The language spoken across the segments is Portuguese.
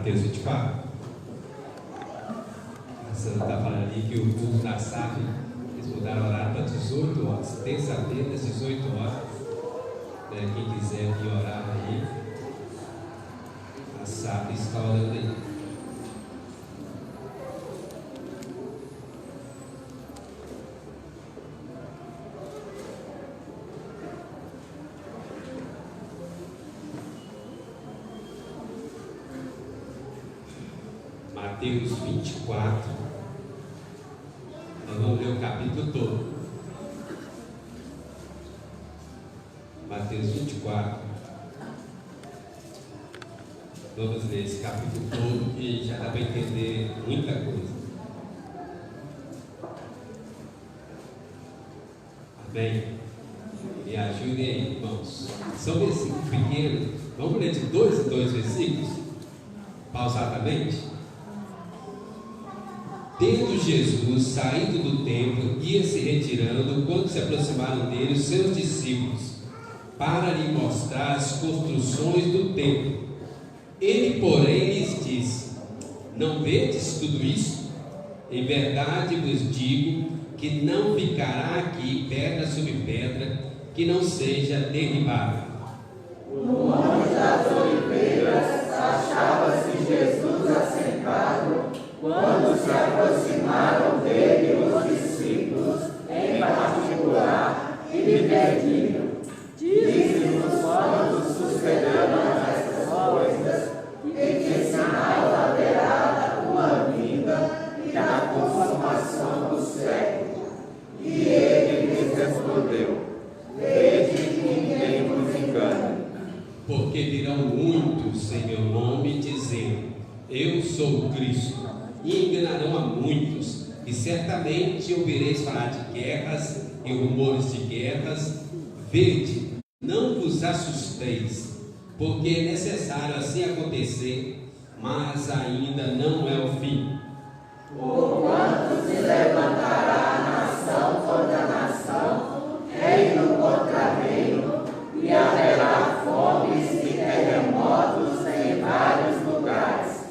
Mateus 24. A Sandra está falando ali que o culto da SAF, eles mudaram o horário para 18 horas. Terça-feira, às 18 horas. Quem quiser vir orar aí, a SAF está orando aí. Mateus 24, nós vamos ler o capítulo todo. Mateus 24, vamos ler esse capítulo todo e já dá para entender muita coisa. Amém? Me ajudem aí, irmãos. São versículos pequenos, vamos ler de 2 em 2 versículos, pausadamente. Tendo Jesus saído do templo, ia se retirando, quando se aproximaram dele os seus discípulos, para lhe mostrar as construções do templo. Ele, porém, lhes disse: não vedes tudo isso? Em verdade vos digo que não ficará aqui pedra sobre pedra que não seja derribada. No Monte das Oliveiras achava-se Jesus assentado, quando se aproximaram dele os discípulos, em particular, e lhe pediram: dize-nos quando sucederão estas coisas, e que sinal haverá da tua vinda e da consumação do século. E ele lhes respondeu: vede que ninguém vos engane. Porque virão muitos em meu nome, dizendo: eu sou o Cristo, e enganarão a muitos, e certamente ouvireis falar de guerras e rumores de guerras. Vede, não vos assusteis, porque é necessário assim acontecer, mas ainda não é o fim. Porquanto se levantará nação contra nação, reino contra reino, e haverá fomes e terremotos em vários lugares.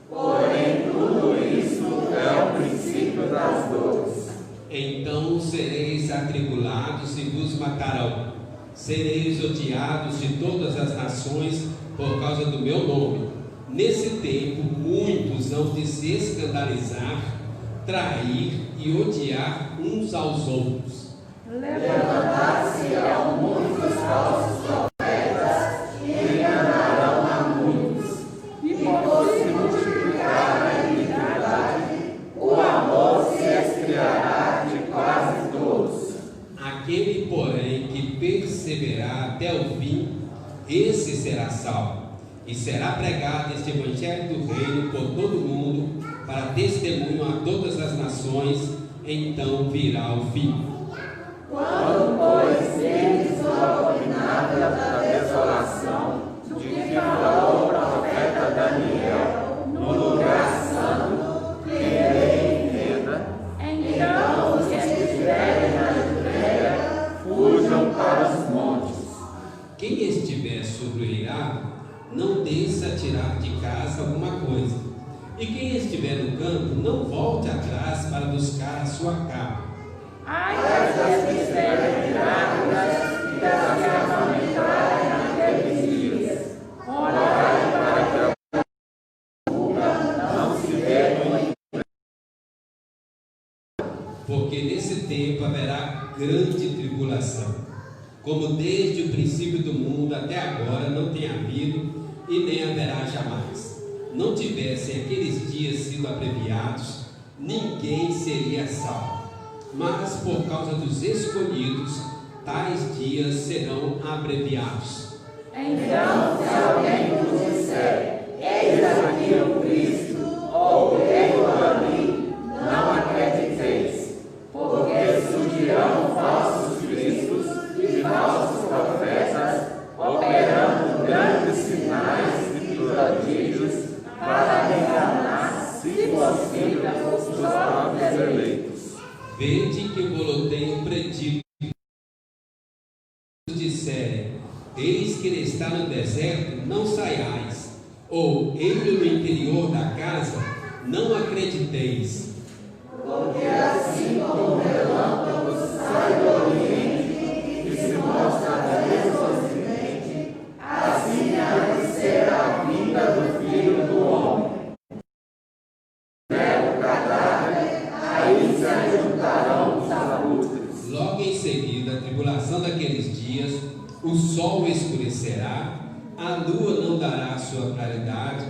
Porém, tudo isso é o princípio das dores. Então sereis atribulados e vos matarão. Sereis odiados de todas as nações por causa do meu nome. Nesse tempo, muitos hão de se escandalizar, trair e odiar uns aos outros. Levantar-se-ão muitos falsos profetas e enganarão a muitos. E por se multiplicar a iniquidade, o amor se esfriará de quase todos. Aquele, porém, que perseverar até o fim, esse será salvo. E será pregado este evangelho do reino por todo o mundo, para testemunho a todas as nações, então virá o fim. Quando, pois, eles o abominável da desolação, de que falou o profeta Daniel, no lugar santo, quem lê entenda, então os que estiverem na Judeia fujam para os montes. Quem estiver sobre o eirado, não desça a tirar de casa alguma coisa. E quem estiver no campo, não volte atrás para buscar a sua capa. Ai das que estiverem grávidas e das que amamentarem naqueles dias. Orai para que a vulga não se dê. Porque nesse tempo haverá grande tribulação, como desde o princípio do mundo até agora não tem havido e nem haverá jamais. Não tivessem aqueles dias sido abreviados, ninguém seria salvo. Mas por causa dos escolhidos, tais dias serão abreviados. Então, se alguém vos disser: eis aqui o Cristo, ou eis-o ali, não acrediteis, porque surgirão falsos cristos e falsos profetas, operando grandes sinais e prodígios, para enganar, se possível, os próprios eleitos. Vede que eu tenho predito. Disserem: eis que ele está no deserto, não saiais, ou ele no interior da casa, não acrediteis. Porque assim como o relâmpago sai do oriente e se mostra desde o ocidente, assim há de ser a vinda do Filho do Homem. O cadáver, aí se ajuntarão os abutres. Logo em seguida, a tribulação daqueles dias, o sol escurecerá, a lua não dará sua claridade,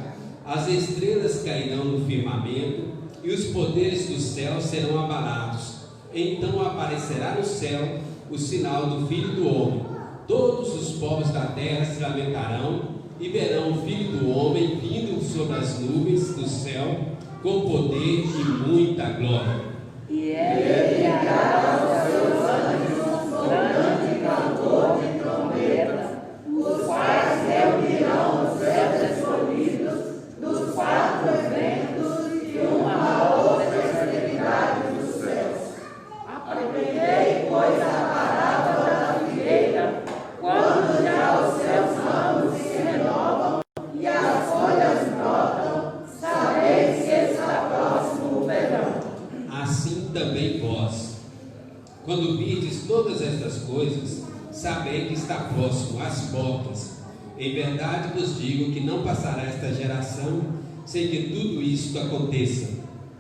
as estrelas cairão no firmamento, e os poderes do céu serão abalados. Então aparecerá no céu o sinal do Filho do Homem. Todos os povos da terra se lamentarão e verão o Filho do Homem vindo sobre as nuvens do céu com poder e muita glória. E ele enviará os seus anjos, grande cantor de trombeta, os quais reunirão os seus escolhidos dos quatro ventos e uma outra extremidade dos céus. Aproveitei, pois, a parábola da figueira, quando já os seus ramos se renovam e as folhas brotam, sabeis que está próximo o verão. Assim também vós, quando virdes todas estas coisas, sabei que está próximo às portas. Em verdade vos digo que não passará esta geração sem que tudo isto aconteça.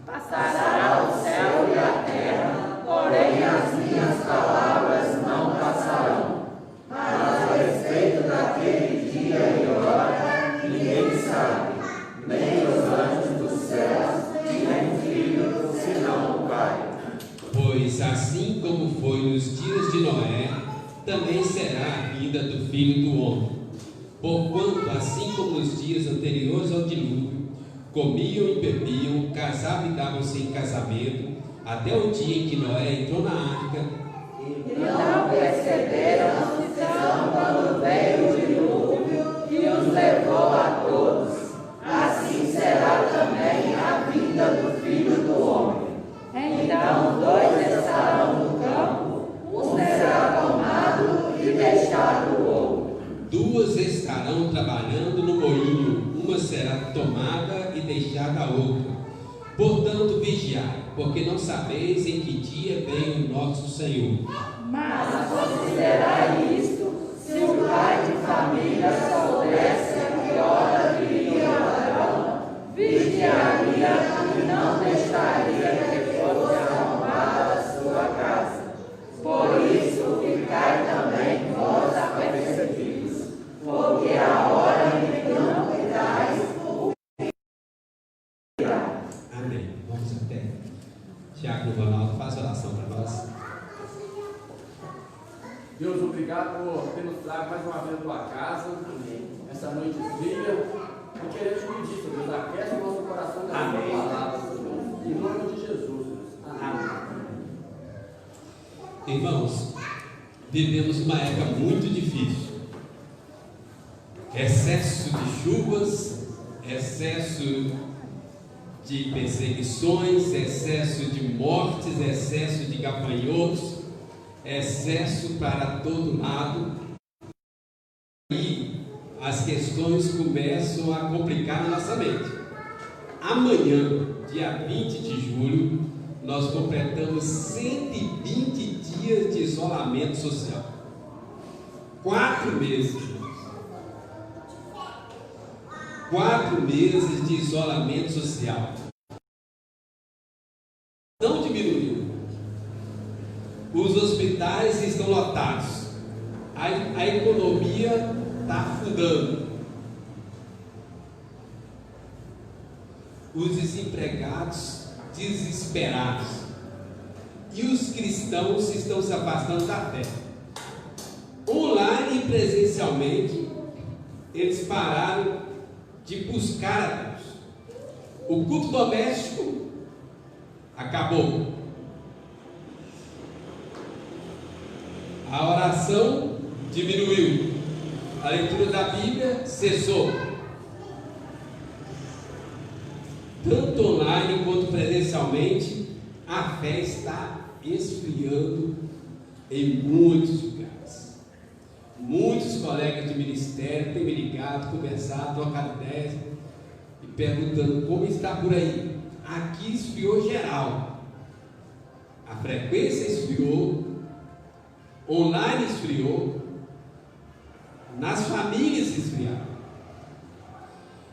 Passará o céu e a terra, porém as minhas palavras não passarão. Mas a respeito daquele dia e hora, ninguém sabe, nem os anjos dos céus, nem o Filho, senão o Pai. Pois assim como foi nos dias de Noé, também será a vinda do Filho do Homem. Porquanto, assim como nos dias anteriores ao dilúvio, comiam e bebiam, casavam e davam-se em casamento, até o dia em que Noé entrou na arca, E não perceberam a visão quando veio o dilúvio e os levou a todos. Assim será também a vinda do Filho do Homem. Então dois estarão no campo, um será tomado e deixado o outro. duas estarão trabalhando no moinho, uma será tomada e deixada a outra. Portanto, vigiai, porque não sabeis em que dia vem o nosso Senhor. Mas considerai isto: se o pai de família soubesse a que hora viria o ladrão, vigiaria e não deixaria que fosse arrombada a sua casa. Por isso, ficai também vós apercebidos, porque a hora em que não cuidais, o virá. Amém. Vamos até. Tiago Ronaldo, faz oração para nós. Deus, obrigado por ter nos trago mais uma vez a tua casa, essa noite fria. E queremos te pedir, Senhor Deus, aquece o nosso coração da tua palavra, Senhor Deus. Em nome de Jesus, Deus. Amém. Irmãos, vivemos uma época muito difícil. Excesso de chuvas, excesso de perseguições, excesso de mortes, excesso de gafanhotos, excesso para todo lado. E as questões começam a complicar na nossa mente. Amanhã, dia 20 de julho, nós completamos 120 dias de isolamento social. 4 meses. 4 meses de isolamento social. Não diminuiu. Os hospitais estão lotados. A economia está afundando. Os desempregados desesperados. E os cristãos estão se afastando da fé. Online e presencialmente, eles pararam de buscar a Deus. O culto doméstico acabou. A oração diminuiu. A leitura da Bíblia cessou. Tanto online quanto presencialmente, a fé está esfriando em muitos lugares. Muitos colegas de ministério têm me ligado, conversado, trocado ideias. perguntando como está por aí. Aqui esfriou geral. A frequência esfriou, online esfriou, nas famílias esfriaram.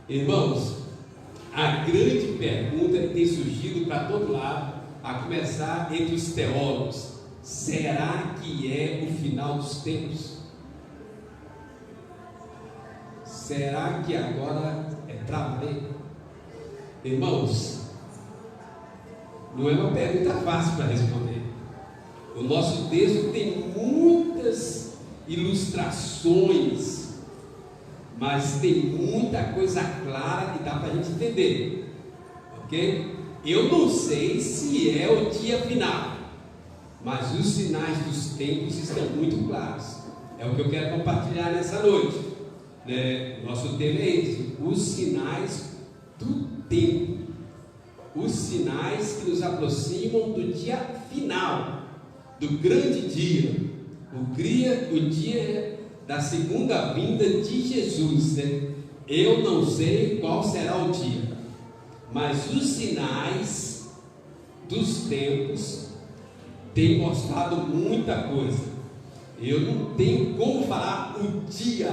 Irmãos, a grande pergunta que tem surgido para todo lado, a começar entre os teólogos: será que é o final dos tempos? Será que agora é para valer? Irmãos, não é uma pergunta fácil para responder. O nosso texto tem muitas ilustrações, mas tem muita coisa clara que dá para a gente entender, ok? Eu não sei se é o dia final, mas os sinais dos tempos estão muito claros. É o que eu quero compartilhar nessa noite, né? Nosso tema é esse: os sinais do tempo, os sinais que nos aproximam do dia final, do grande dia, o dia da segunda vinda de Jesus, né? Eu não sei qual será o dia, mas os sinais dos tempos têm mostrado muita coisa. Eu não tenho como falar o dia,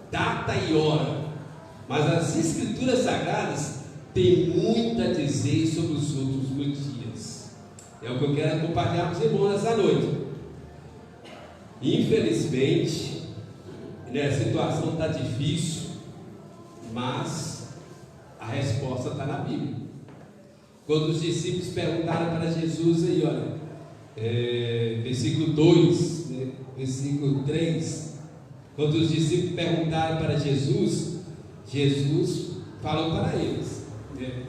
data e hora, mas as Escrituras Sagradas têm muito a dizer sobre os últimos dias. É o que eu quero compartilhar com os irmãos nessa noite. Infelizmente, né, a situação está difícil, mas a resposta está na Bíblia. Quando os discípulos perguntaram para Jesus, aí olha, versículo 2, né, versículo 3, quando os discípulos perguntaram para Jesus, Jesus falou para eles, né?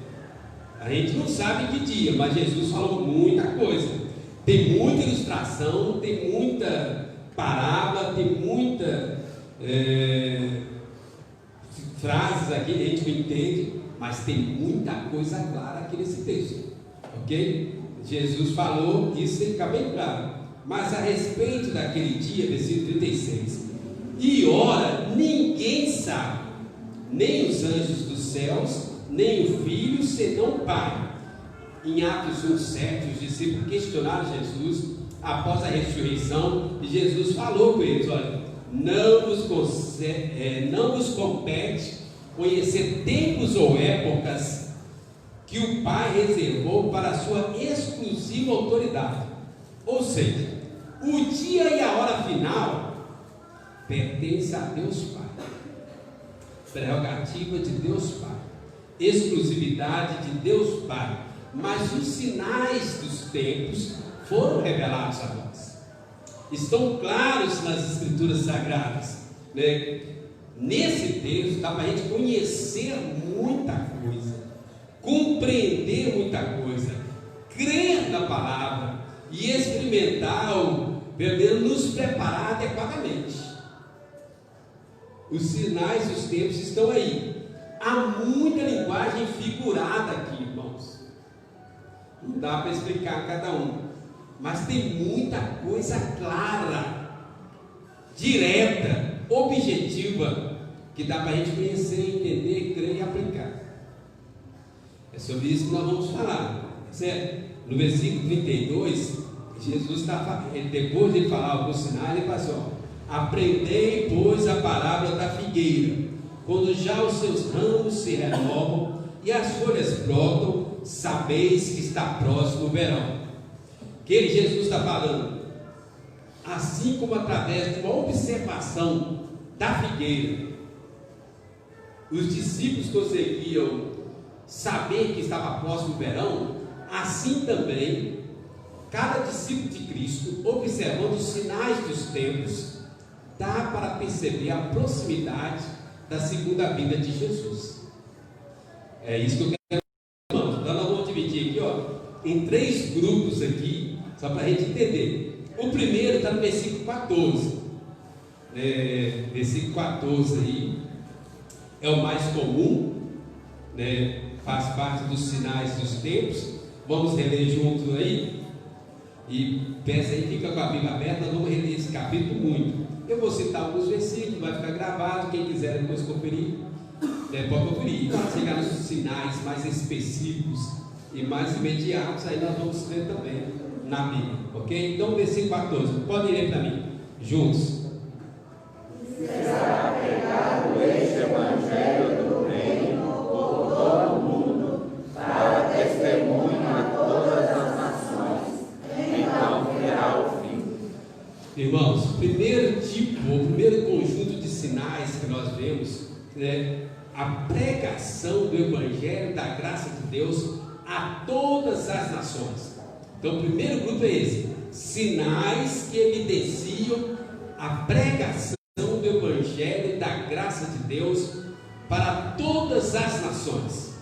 A gente não sabe que dia, mas Jesus falou muita coisa. Tem muita ilustração, tem muita parábola, tem muita frases aqui, a gente não entende, mas tem muita coisa clara aqui nesse texto, ok? Jesus falou, isso fica bem claro. Mas a respeito daquele dia, versículo 36, e ora ninguém sabe, nem os anjos dos céus, nem o Filho, senão o Pai. Em Atos 1:7, os discípulos questionaram Jesus após a ressurreição, e Jesus falou com eles: olha, não vos compete conhecer tempos ou épocas que o Pai reservou para a sua exclusiva autoridade. Ou seja, o dia e a hora final pertence a Deus Pai, prerrogativa de Deus Pai, exclusividade de Deus Pai. Mas os sinais dos tempos foram revelados a nós, estão claros nas Escrituras Sagradas, né? Nesse texto dá para a gente conhecer muita coisa, compreender muita coisa, crer na palavra e experimentar, pelo menos nos preparar adequadamente. Os sinais dos tempos estão aí. Há muita linguagem figurada aqui, irmãos. Não dá para explicar cada um, mas tem muita coisa clara, direta, objetiva, que dá para a gente conhecer, entender, crer e aplicar. É sobre isso que nós vamos falar, certo? No versículo 32, Jesus depois de falar alguns sinais, ele passou: aprendei, pois, a parábola da figueira. Quando já os seus ramos se renovam e as folhas brotam, sabeis que está próximo o verão. Que Jesus está falando, assim como através de uma observação da figueira, os discípulos conseguiam saber que estava próximo o verão, assim também cada discípulo de Cristo, observando os sinais dos tempos, dá para perceber a proximidade da segunda vinda de Jesus. É isso que eu quero, irmãos. Então nós vamos dividir aqui, em 3 grupos aqui, só para a gente entender. O primeiro está no versículo 14. Versículo 14 aí é o mais comum, né? Faz parte dos sinais dos tempos. Vamos reler juntos aí. E peça aí, fica com a Bíblia aberta, nós vamos reler esse capítulo muito. Eu vou citar alguns versículos, vai ficar gravado, quem quiser depois conferir. pode conferir. Chegar nos sinais mais específicos e mais imediatos, aí nós vamos ler também na Bíblia, ok? Então, versículo 14, podem ler para mim, juntos. Será pregado este evangelho do reino por todo o mundo, para testemunho a todas as nações, então virá o fim. Irmãos, o primeiro conjunto de sinais que nós vemos é a pregação do evangelho da graça de Deus a todas as nações. Então, o primeiro grupo é esse: sinais que evidenciam a pregação do evangelho da graça de Deus para todas as nações.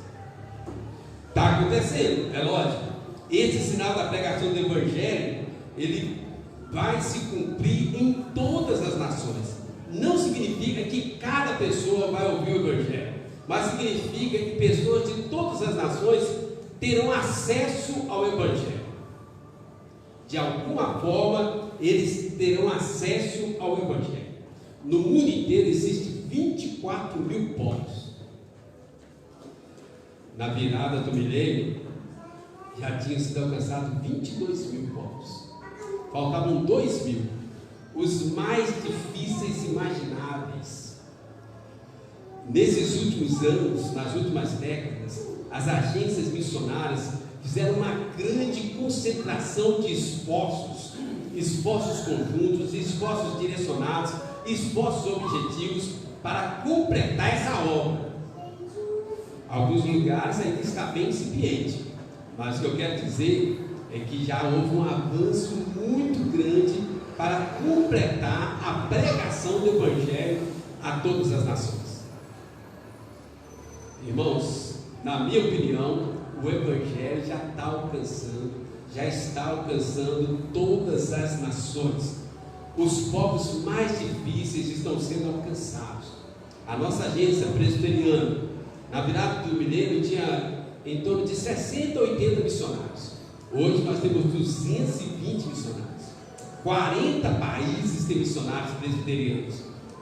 Está acontecendo, é lógico. Esse sinal da pregação do evangelho, ele vai se cumprir em todas as nações. Não significa que cada pessoa vai ouvir o evangelho, mas significa que pessoas de todas as nações terão acesso ao evangelho. De alguma forma, eles terão acesso ao evangelho. No mundo inteiro existem 24 mil povos. Na virada do milênio, já tinham sido alcançados 22 mil povos. Faltavam 2 mil, os mais difíceis imagináveis. Nesses últimos anos, nas últimas décadas, as agências missionárias fizeram uma grande concentração de esforços conjuntos, esforços direcionados, esforços objetivos para completar essa obra. Alguns lugares ainda está bem incipiente, mas o que eu quero dizer é que já houve um avanço muito grande para completar a pregação do evangelho a todas as nações. Irmãos, na minha opinião, o evangelho já está alcançando todas as nações. Os povos mais difíceis estão sendo alcançados. A nossa agência presbiteriana, na virada do milênio, tinha em torno de 60 a 80 missionários. Hoje nós temos 220 missionários. 40 países têm missionários presbiterianos.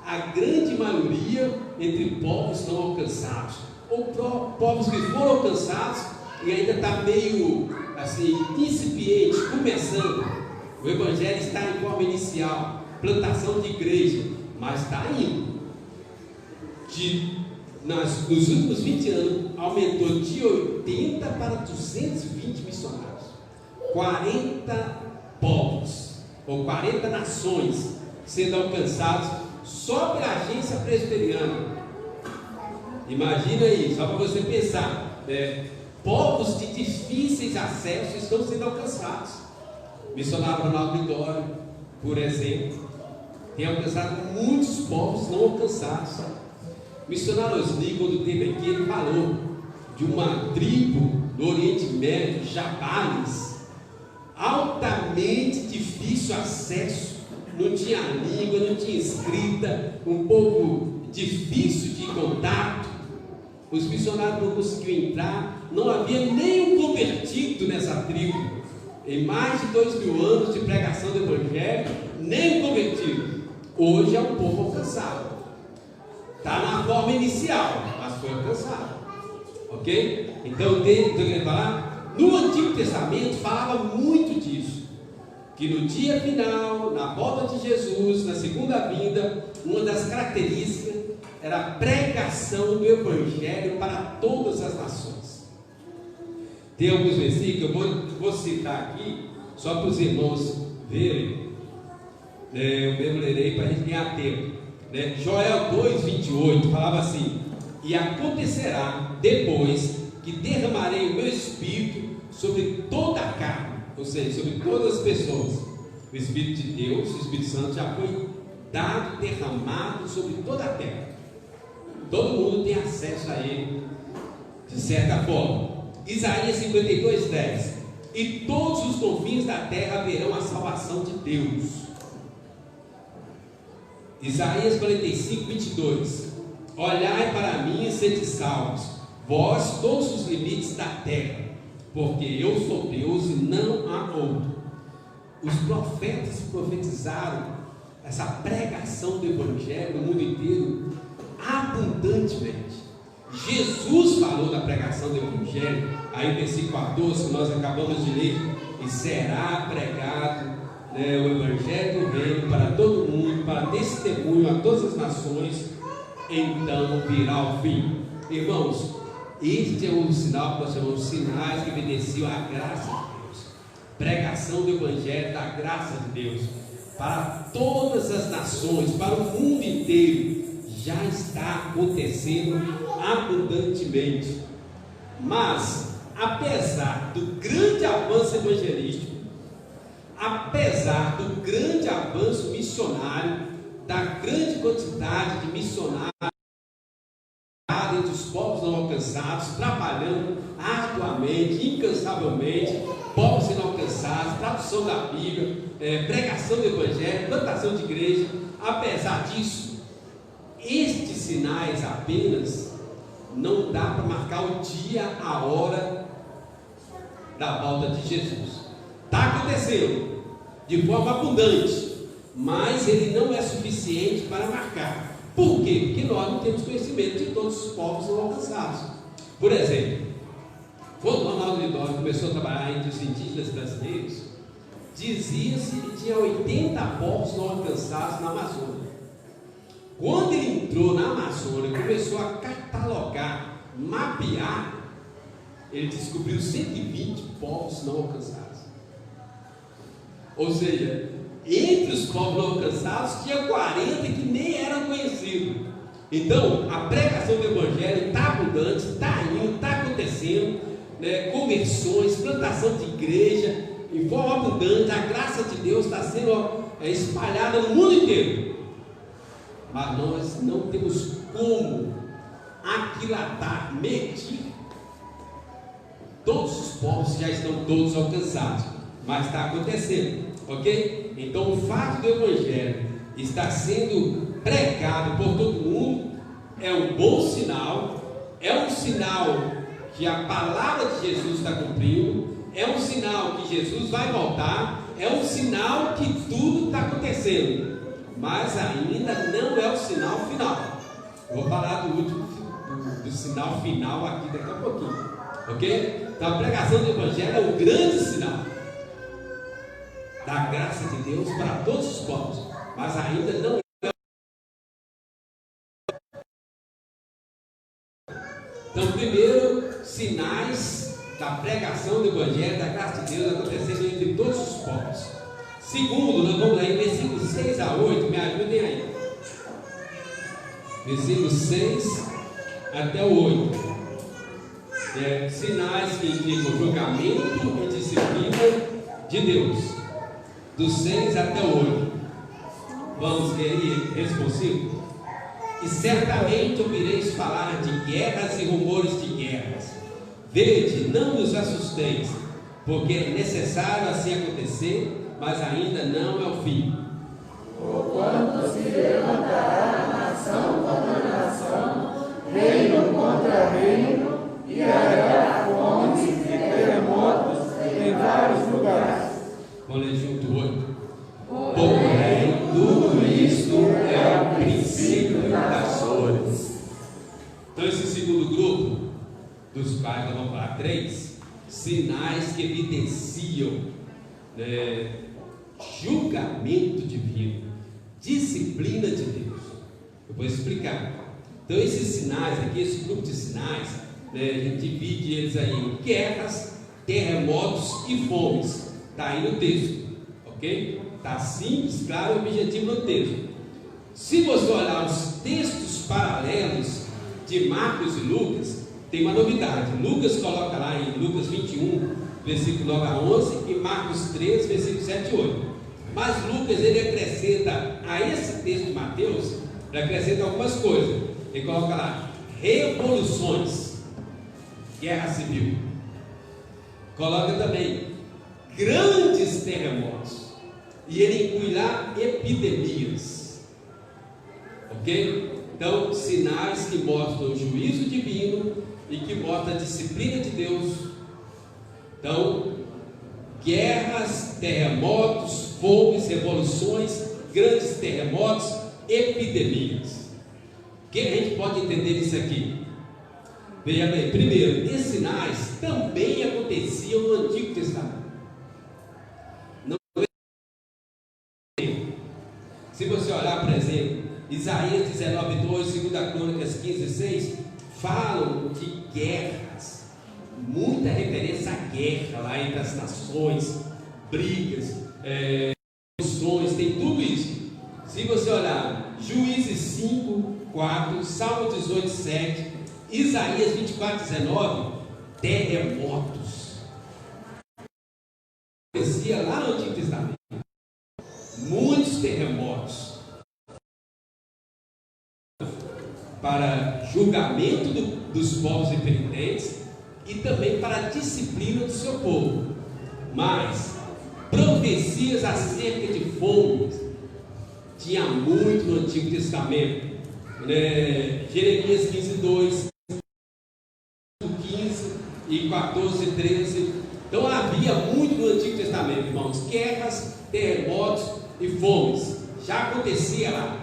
A grande maioria entre povos não alcançados, ou povos que foram alcançados e ainda está meio assim, incipiente, começando. O evangelho está em forma inicial, plantação de igreja, mas está indo. Nos últimos 20 anos, aumentou de 80 para 220 missionários. 40 povos, ou 40 nações sendo alcançados só pela agência presbiteriana. Imagina aí, só para você pensar, povos de difíceis acessos estão sendo alcançados. Missionário Ronaldo Lidório, por exemplo, tem alcançado muitos povos não alcançados. Missionário Osni, quando esteve aqui, ele falou de uma tribo do Oriente Médio, Jabalis, altamente difícil acesso, não tinha língua, não tinha escrita, um povo difícil de contato. Os missionários não conseguiam entrar, não havia nenhum convertido nessa tribo. Em mais de 2000 anos de pregação do evangelho, nem convertido. Hoje é um povo alcançado. Está na forma inicial, mas foi alcançado. Ok? Então, querendo falar, no Antigo Testamento falava muito disso. Que no dia final, na volta de Jesus, na segunda vinda, uma das características era a pregação do evangelho para todas as nações. Tem alguns versículos que eu vou citar aqui, só para os irmãos verem. Eu mesmo lerei para a gente ganhar tempo. Joel 2,28 falava assim: e acontecerá depois que derramarei o meu espírito sobre toda a carne, ou seja, sobre todas as pessoas. O Espírito de Deus, o Espírito Santo já foi dado, derramado sobre toda a terra. Todo mundo tem acesso a ele, de certa forma. Isaías 52:10: e todos os confins da terra verão a salvação de Deus. Isaías 45:22: olhai para mim e sede salvos, vós todos os limites da terra, porque eu sou Deus e não há outro. Os profetas profetizaram essa pregação do evangelho no mundo inteiro abundantemente. Jesus falou da pregação do Evangelho, aí no versículo 14 que nós acabamos de ler, e será pregado, né, o Evangelho do Reino para todo mundo, para testemunho a todas as nações, então virá o fim. Irmãos, este é um sinal que nós chamamos de sinais que evidenciam a graça de Deus. Pregação do Evangelho da graça de Deus para todas as nações, para o mundo inteiro, já está acontecendo abundantemente. Mas, apesar do grande avanço evangelístico, apesar do grande avanço missionário, da grande quantidade de missionários entre os povos não alcançados, trabalhando arduamente, incansavelmente, povos não alcançados, tradução da Bíblia, pregação do Evangelho, plantação de igreja, apesar disso, estes sinais apenas não dá para marcar o dia, a hora da volta de Jesus. Está acontecendo de forma abundante, mas ele não é suficiente para marcar. Por quê? Porque nós não temos conhecimento de todos os povos não alcançados. Por exemplo, quando Ronaldo Lidório começou a trabalhar entre os indígenas brasileiros, dizia-se que tinha 80 povos não alcançados na Amazônia. Quando ele entrou na Amazônia e começou a catalogar, mapear, ele descobriu 120 povos não alcançados. Ou seja, entre os povos não alcançados tinha 40 que nem eram conhecidos. Então, a pregação do Evangelho está abundante, está indo, está acontecendo, né? Conversões, plantação de igreja, em forma abundante, a graça de Deus está sendo espalhada no mundo inteiro. Mas nós não temos como aquilatar, medir todos os povos, já estão todos alcançados, mas está acontecendo, ok? Então o fato do Evangelho estar sendo pregado por todo mundo é um bom sinal, é um sinal que a palavra de Jesus está cumprindo, é um sinal que Jesus vai voltar, é um sinal que tudo está acontecendo, mas ainda não é o sinal final. Eu vou falar do sinal final aqui daqui a pouquinho, ok? Então a pregação do Evangelho é um grande sinal da graça de Deus para todos os povos, mas ainda não é. Então, primeiro, sinais da pregação do Evangelho, da graça de Deus acontecendo entre todos os povos. Segundo, nós vamos lá em versículos 6 a 8, me ajudem aí. Versículos 6 até o 8. Sinais que indicam julgamento e disciplina de Deus. Do 6 até o 8. Vamos ver aí, responsivo. E certamente ouvireis falar de guerras e rumores de guerras. Vede, não nos assusteis, porque é necessário assim acontecer, mas ainda não é o fim. Porquanto se levantará nação contra nação, reino contra reino, e haverá fomes e terremotos em vários lugares. Vamos ler junto o 8. Porém, tudo isto é o princípio das dores. Então, esse segundo grupo, dos quais nós vamos falar 3, sinais que evidenciam julgamento divino, disciplina de Deus. Eu vou explicar. Então, esses sinais aqui, esse grupo de sinais, a gente divide eles aí em guerras, terremotos e fomes. Está aí no texto, ok? Está simples, claro e objetivo no texto. Se você olhar os textos paralelos de Marcos e Lucas, tem uma novidade. Lucas coloca lá em Lucas 21, versículo 9 a 11, e Marcos 3, versículo 7 e 8. Mas Lucas, ele acrescenta a esse texto de Mateus, ele acrescenta algumas coisas. Ele coloca lá revoluções, guerra civil. Coloca também grandes terremotos. E ele inclui lá epidemias. Ok? Então, sinais que mostram o juízo divino e que mostram a disciplina de Deus. Então, guerras, terremotos, fomes, revoluções, grandes terremotos, epidemias. O que a gente pode entender disso aqui? Veja bem, primeiro, esses sinais também aconteciam no Antigo Testamento. Não é... Se você olhar, por exemplo, Isaías 19:2, 2 Crônicas 15:6, falam de guerras, muita referência à guerra lá entre as nações, brigas, discussões, tem tudo isso. Se você olhar Juízes 5:4, Salmo 18:7, Isaías 24:19, terremotos. Acontecia lá no Antigo Testamento, muitos terremotos para julgamento dos povos impenitentes e também para a disciplina do seu povo. Mas profecias acerca de fome tinha muito no Antigo Testamento, né? Jeremias 15:2, 15 e 14:13. Então havia muito no Antigo Testamento, irmãos, guerras, terremotos e fomes, já acontecia lá.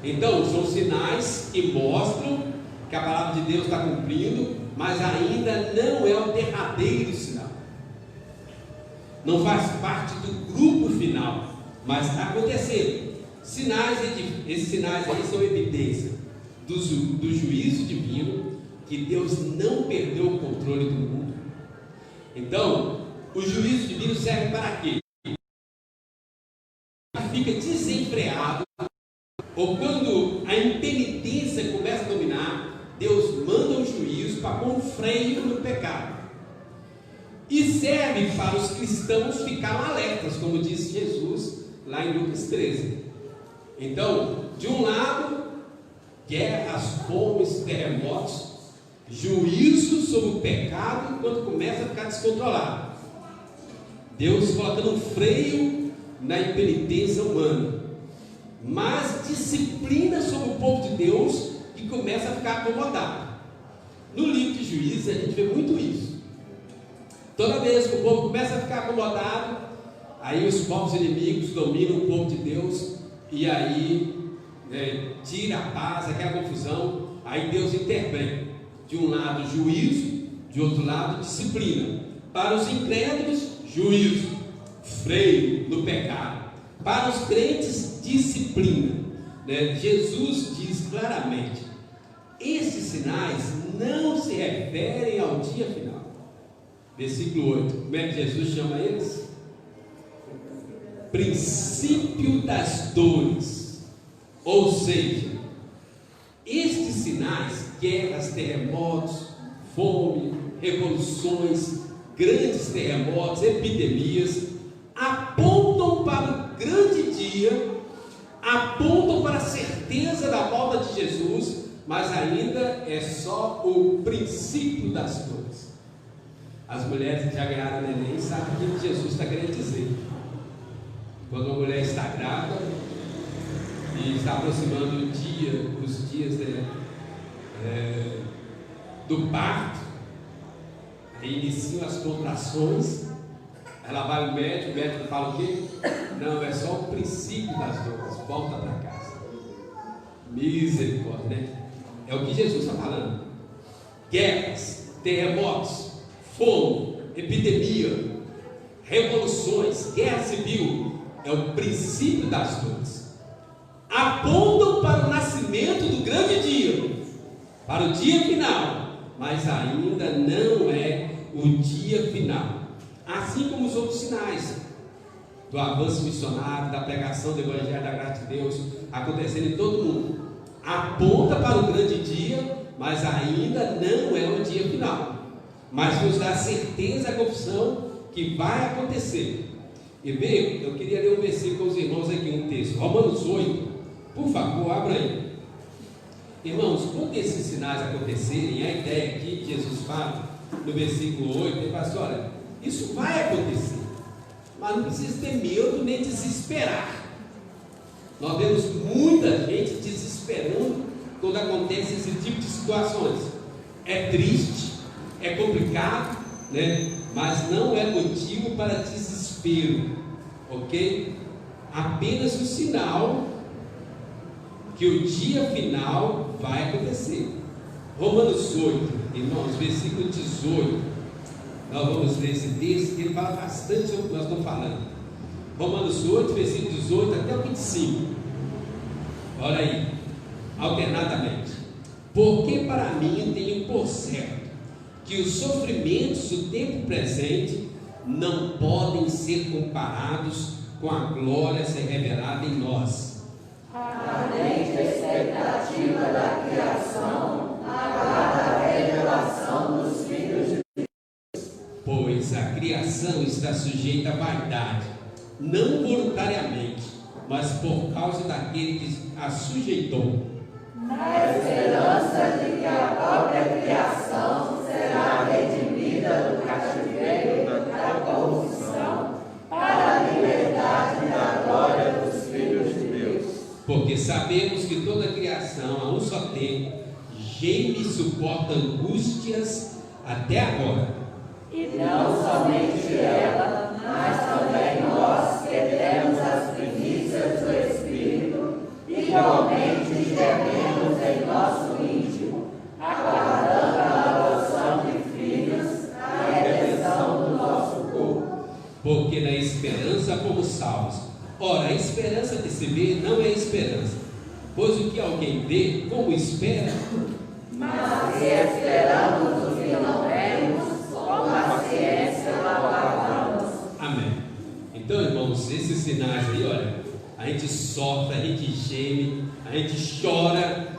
Então são sinais que mostram que a palavra de Deus está cumprindo, mas ainda não é o derradeiro sinal, não faz parte do grupo final, mas está acontecendo. Esses sinais aí são evidência do juízo divino, que Deus não perdeu o controle do mundo. Então, o juízo divino serve para quê? Fica desenfreado, ou quando a impenitência começa a dominar, Deus manda um juízo para pôr um freio no pecado. E serve para os cristãos ficarem alertas, como disse Jesus lá em Lucas 13. Então, de um lado, guerras, fomes, terremotos, juízo sobre o pecado quando começa a ficar descontrolado. Deus colocando um freio na impenitência humana, mas disciplina sobre o povo de Deus que começa a ficar acomodado. No livro de Juízes a gente vê muito isso. Toda vez que o povo começa a ficar acomodado, aí os povos inimigos dominam o povo de Deus, e aí tira a paz, aquela confusão. Aí Deus intervém. De um lado juízo, de outro lado disciplina. Para os incrédulos, juízo, freio no pecado. Para os crentes, disciplina. Jesus diz claramente: esses sinais não se referem ao dia final. Versículo 8, como é que Jesus chama eles? Princípio das dores. Ou seja, estes sinais, guerras, terremotos, fome, revoluções, grandes terremotos, epidemias, apontam para o grande dia, apontam para a certeza da volta de Jesus, mas ainda é só o princípio das dores. As mulheres que já ganharam neném sabem o que Jesus está querendo dizer. Quando uma mulher está grávida e está aproximando os dias do parto, aí iniciam as contrações, ela vai ao médico, o médico fala o quê? Não, é só o princípio das dores, volta para casa. Misericórdia, né? É o que Jesus está falando. Guerras, terremotos, fome, epidemia, revoluções, guerra civil, é o princípio das dores. Apontam para o nascimento do grande dia, para o dia final, mas ainda não é o dia final. Assim como os outros sinais do avanço missionário, da pregação do Evangelho da graça de Deus acontecendo em todo mundo, aponta para o grande dia, mas ainda não é o dia final, mas nos dá certeza, a confissão que vai acontecer. E bem, eu queria ler um versículo com os irmãos aqui, um texto, Romanos 8, por favor, abra aí. Irmãos, quando esses sinais acontecerem, a ideia aqui que Jesus fala no versículo 8, ele fala assim: olha, isso vai acontecer, mas não precisa ter medo nem desesperar. Nós vemos muita gente desesperando quando acontece esse tipo de situações. É triste, é complicado, né? Mas não é motivo para desespero, ok? Apenas um sinal que o dia final vai acontecer. Romanos 8, irmãos, versículo 18. Nós vamos ler esse texto, que ele fala bastante sobre o que nós estamos falando. Romanos 8, versículo 18 até o 25. Olha aí, alternadamente. Porque para mim tenho por certo que os sofrimentos do tempo presente não podem ser comparados com a glória a ser revelada em nós. Ardente expectativa da criação, aguarda a revelação dos filhos de Deus. Pois a criação está sujeita à vaidade, não voluntariamente, mas por causa daquele que a sujeitou. Na esperança de que a própria criação será redimida do cativeiro da corrupção para a liberdade da glória dos filhos de Deus. Porque sabemos que toda a criação, a um só tempo, geme e suporta angústias até agora. E não somente ela, mas também nós que temos as primícias do Espírito, igualmente gememos em nosso íntimo, aguardando a adoção de filhos, a redenção do nosso corpo. Porque na esperança fomos salvos. Ora, a esperança de se ver não é esperança, pois o que alguém vê, como espera? Mas se esperamos o que não vemos, com paciência o aguardamos. Amém. Então, irmãos, esses sinais aí, olha, a gente sofre, a gente geme, a gente chora,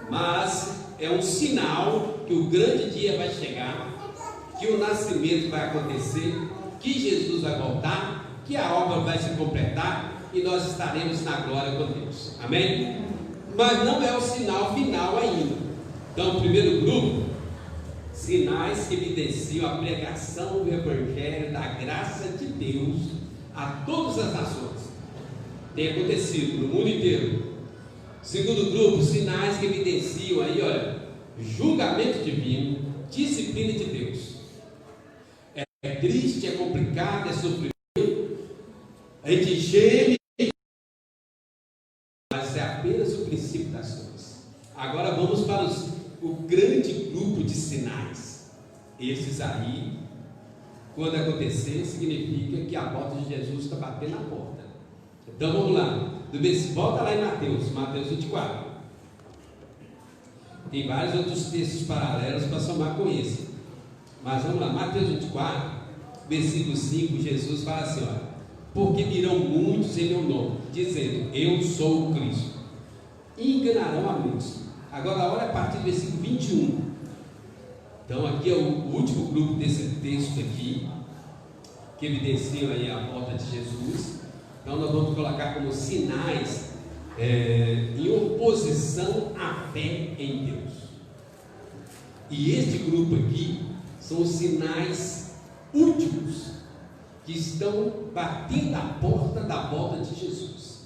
mas é um sinal que o grande dia vai chegar, que o nascimento vai acontecer, que Jesus vai voltar, que a obra vai se completar e nós estaremos na glória com Deus. Amém? Mas não é o sinal final ainda. Então, o primeiro grupo, sinais que evidenciam a pregação do Evangelho da graça de Deus a todas as nações. Tem acontecido no mundo inteiro. Segundo grupo, sinais que evidenciam aí, olha, julgamento divino, disciplina de Deus. É triste, é complicado, é sofrimento. A gente geme, mas é apenas o princípio das coisas. Agora vamos para o grande grupo de sinais. Esses aí, quando acontecer, significa que a volta de Jesus está batendo na porta. Então vamos lá, volta lá em Mateus 24. Tem vários outros textos paralelos para somar com esse. Mas vamos lá, Mateus 24, versículo 5, Jesus fala assim, olha: porque virão muitos em meu nome, dizendo, eu sou o Cristo, e enganarão a muitos. Agora olha a partir do versículo 21. Então aqui é o último grupo desse texto aqui, que evidenciam aí a volta de Jesus. Então nós vamos colocar como sinais em oposição à fé em Deus. E este grupo aqui são os sinais últimos que estão batendo a porta da volta de Jesus.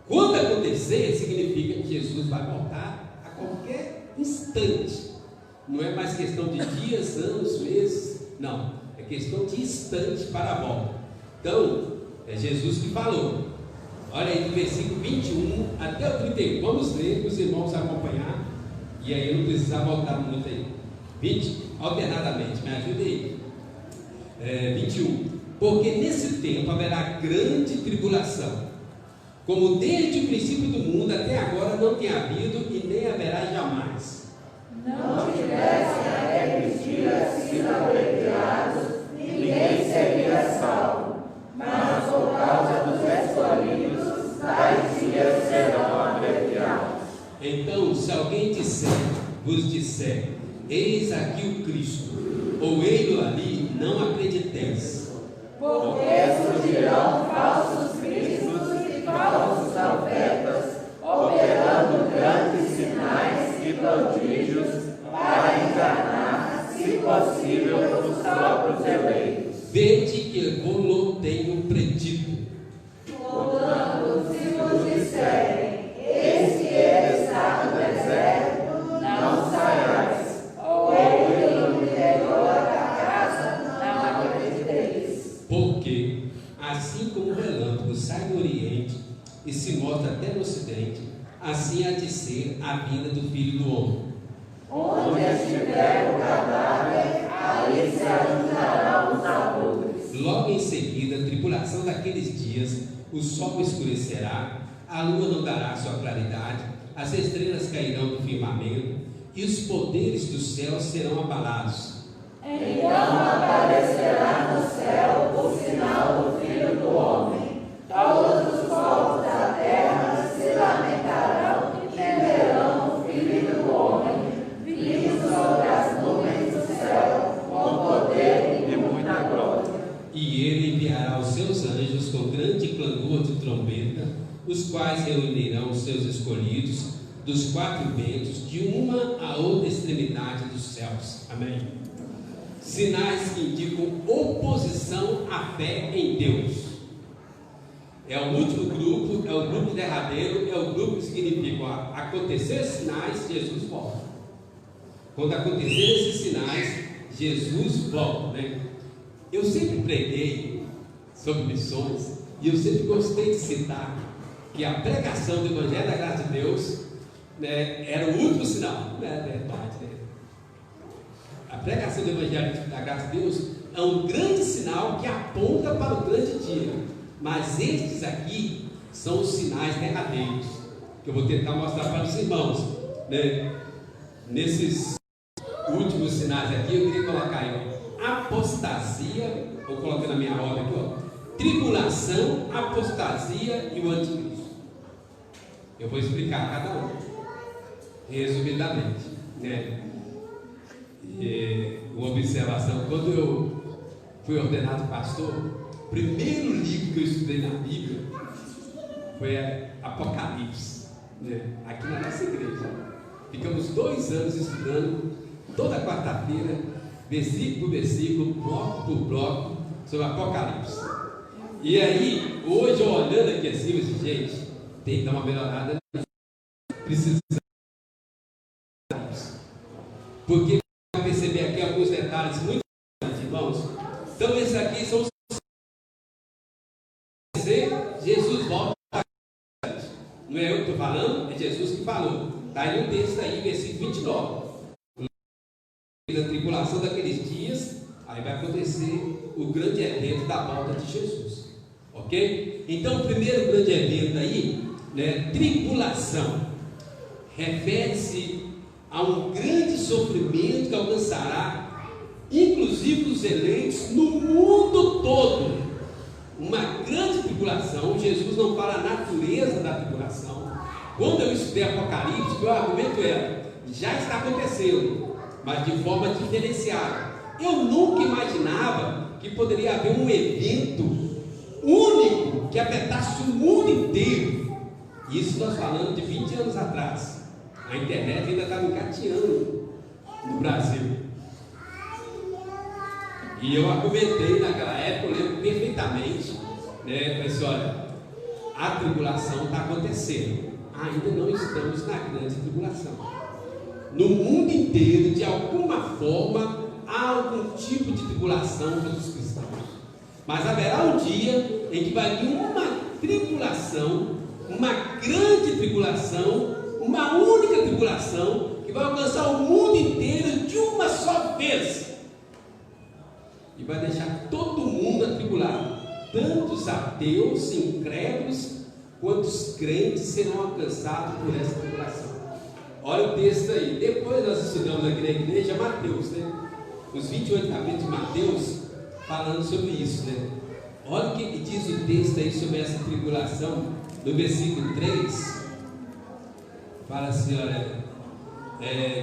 Quando acontecer, significa que Jesus vai voltar a qualquer instante. Não é mais questão de dias, anos, meses. Não, é questão de instante para a volta. Então, é Jesus que falou. Olha aí do versículo 21 até o 31. Vamos ler para os irmãos acompanhar. E aí eu não precisar voltar muito aí. 20, alternadamente, me ajuda aí. 21. Porque nesse tempo haverá grande tribulação, como desde o princípio do mundo até agora não tem havido e nem haverá jamais. Não tivessem aqueles dias sido abreviados, ninguém seria salvo. Mas por causa dos escolhidos, tais dias serão abreviados. Então, se alguém vos disser, eis aqui o Cristo, ou ei-lo ali, não acrediteis. Porque surgirão falsos cristos e falsos profetas, operando grandes sinais e prodígios para enganar, se possível, os próprios eleitos. Vede que vos tenho predito. Portanto, se vos disserem, eis que ele está no deserto, não saiais, ou ele no interior da casa, não acrediteis. Porque, assim como o relâmpago sai do Oriente e e se mostra até no Ocidente, assim há de ser a vinda do Filho do Homem. Onde estiver o cadáver, ali se ajuntarão os abutres. Logo em seguida, a tribulação daqueles dias, o sol escurecerá, a lua não dará sua claridade, as estrelas cairão do firmamento, e os poderes do céu serão abalados. Então aparecerá no céu o sinal do Filho do Homem. Todos os povos da terra se lamentarão e verão o Filho do Homem, vindo sobre as nuvens do céu, com poder e muita glória. E ele enviará os seus anjos com grande clangor de trombeta, os quais reunirão os seus escolhidos dos quatro ventos, de uma a outra extremidade dos céus. Amém. Sinais que indicam oposição à fé em Deus. É o último grupo, é o grupo derradeiro, é o grupo que significa acontecer sinais, Jesus volta. Quando acontecer esses sinais, Jesus volta, né? Eu sempre preguei sobre missões e eu sempre gostei de citar que a pregação do Evangelho da Graça de Deus, né, era o último sinal. Não é verdade, né? A pregação do Evangelho da Graça de Deus é um grande sinal que aponta para o grande dia. Mas estes aqui são os sinais derradeiros que eu vou tentar mostrar para os irmãos, né? Nesses últimos sinais aqui, eu queria colocar aí, ó, apostasia, vou colocar na minha ordem aqui, ó, tribulação, apostasia e o anticristo. Eu vou explicar cada um, resumidamente, né? Uma observação: quando eu fui ordenado pastor, o primeiro livro que eu estudei na Bíblia foi Apocalipse, né? Aqui na nossa igreja. Ficamos 2 anos estudando, toda quarta-feira, versículo por versículo, bloco por bloco, sobre Apocalipse. E aí, hoje, eu olhando aqui assim, eu disse, gente, tem que dar uma melhorada, precisa, porque vai perceber aqui alguns detalhes muito importantes, irmãos. Então, esses aqui são os Jesus volta. Não é eu que estou falando, é Jesus que falou. Está aí no texto aí, versículo 29. Da tribulação daqueles dias, aí vai acontecer o grande evento da volta de Jesus. Ok? Então, o primeiro grande evento aí, né, tribulação, refere-se a um grande sofrimento que alcançará, inclusive os eleitos, no mundo todo. Uma grande tribulação. Jesus não fala a natureza da tribulação. Quando eu estudei Apocalipse, o argumento era, já está acontecendo, mas de forma diferenciada. Eu nunca imaginava que poderia haver um evento único que afetasse o mundo inteiro. Isso nós falamos de 20 anos atrás. A internet ainda estava engateando no Brasil. E eu argumentei naquela época, eu lembro perfeitamente, né? Eu disse, olha, a tribulação está acontecendo. Ainda não estamos na grande tribulação. No mundo inteiro, de alguma forma, há algum tipo de tribulação para os cristãos. Mas haverá um dia em que vai vir uma tribulação, uma grande tribulação, uma única tribulação, que vai alcançar o mundo inteiro de uma só vez. E vai deixar todo mundo atribulado. Tanto os ateus, incrédulos, quanto os crentes serão alcançados por essa tribulação. Olha o texto aí. Depois nós estudamos aqui na igreja Mateus, né? Os 28 capítulos de Mateus, falando sobre isso, né? Olha o que diz o texto aí sobre essa tribulação, no versículo 3. Fala assim, olha,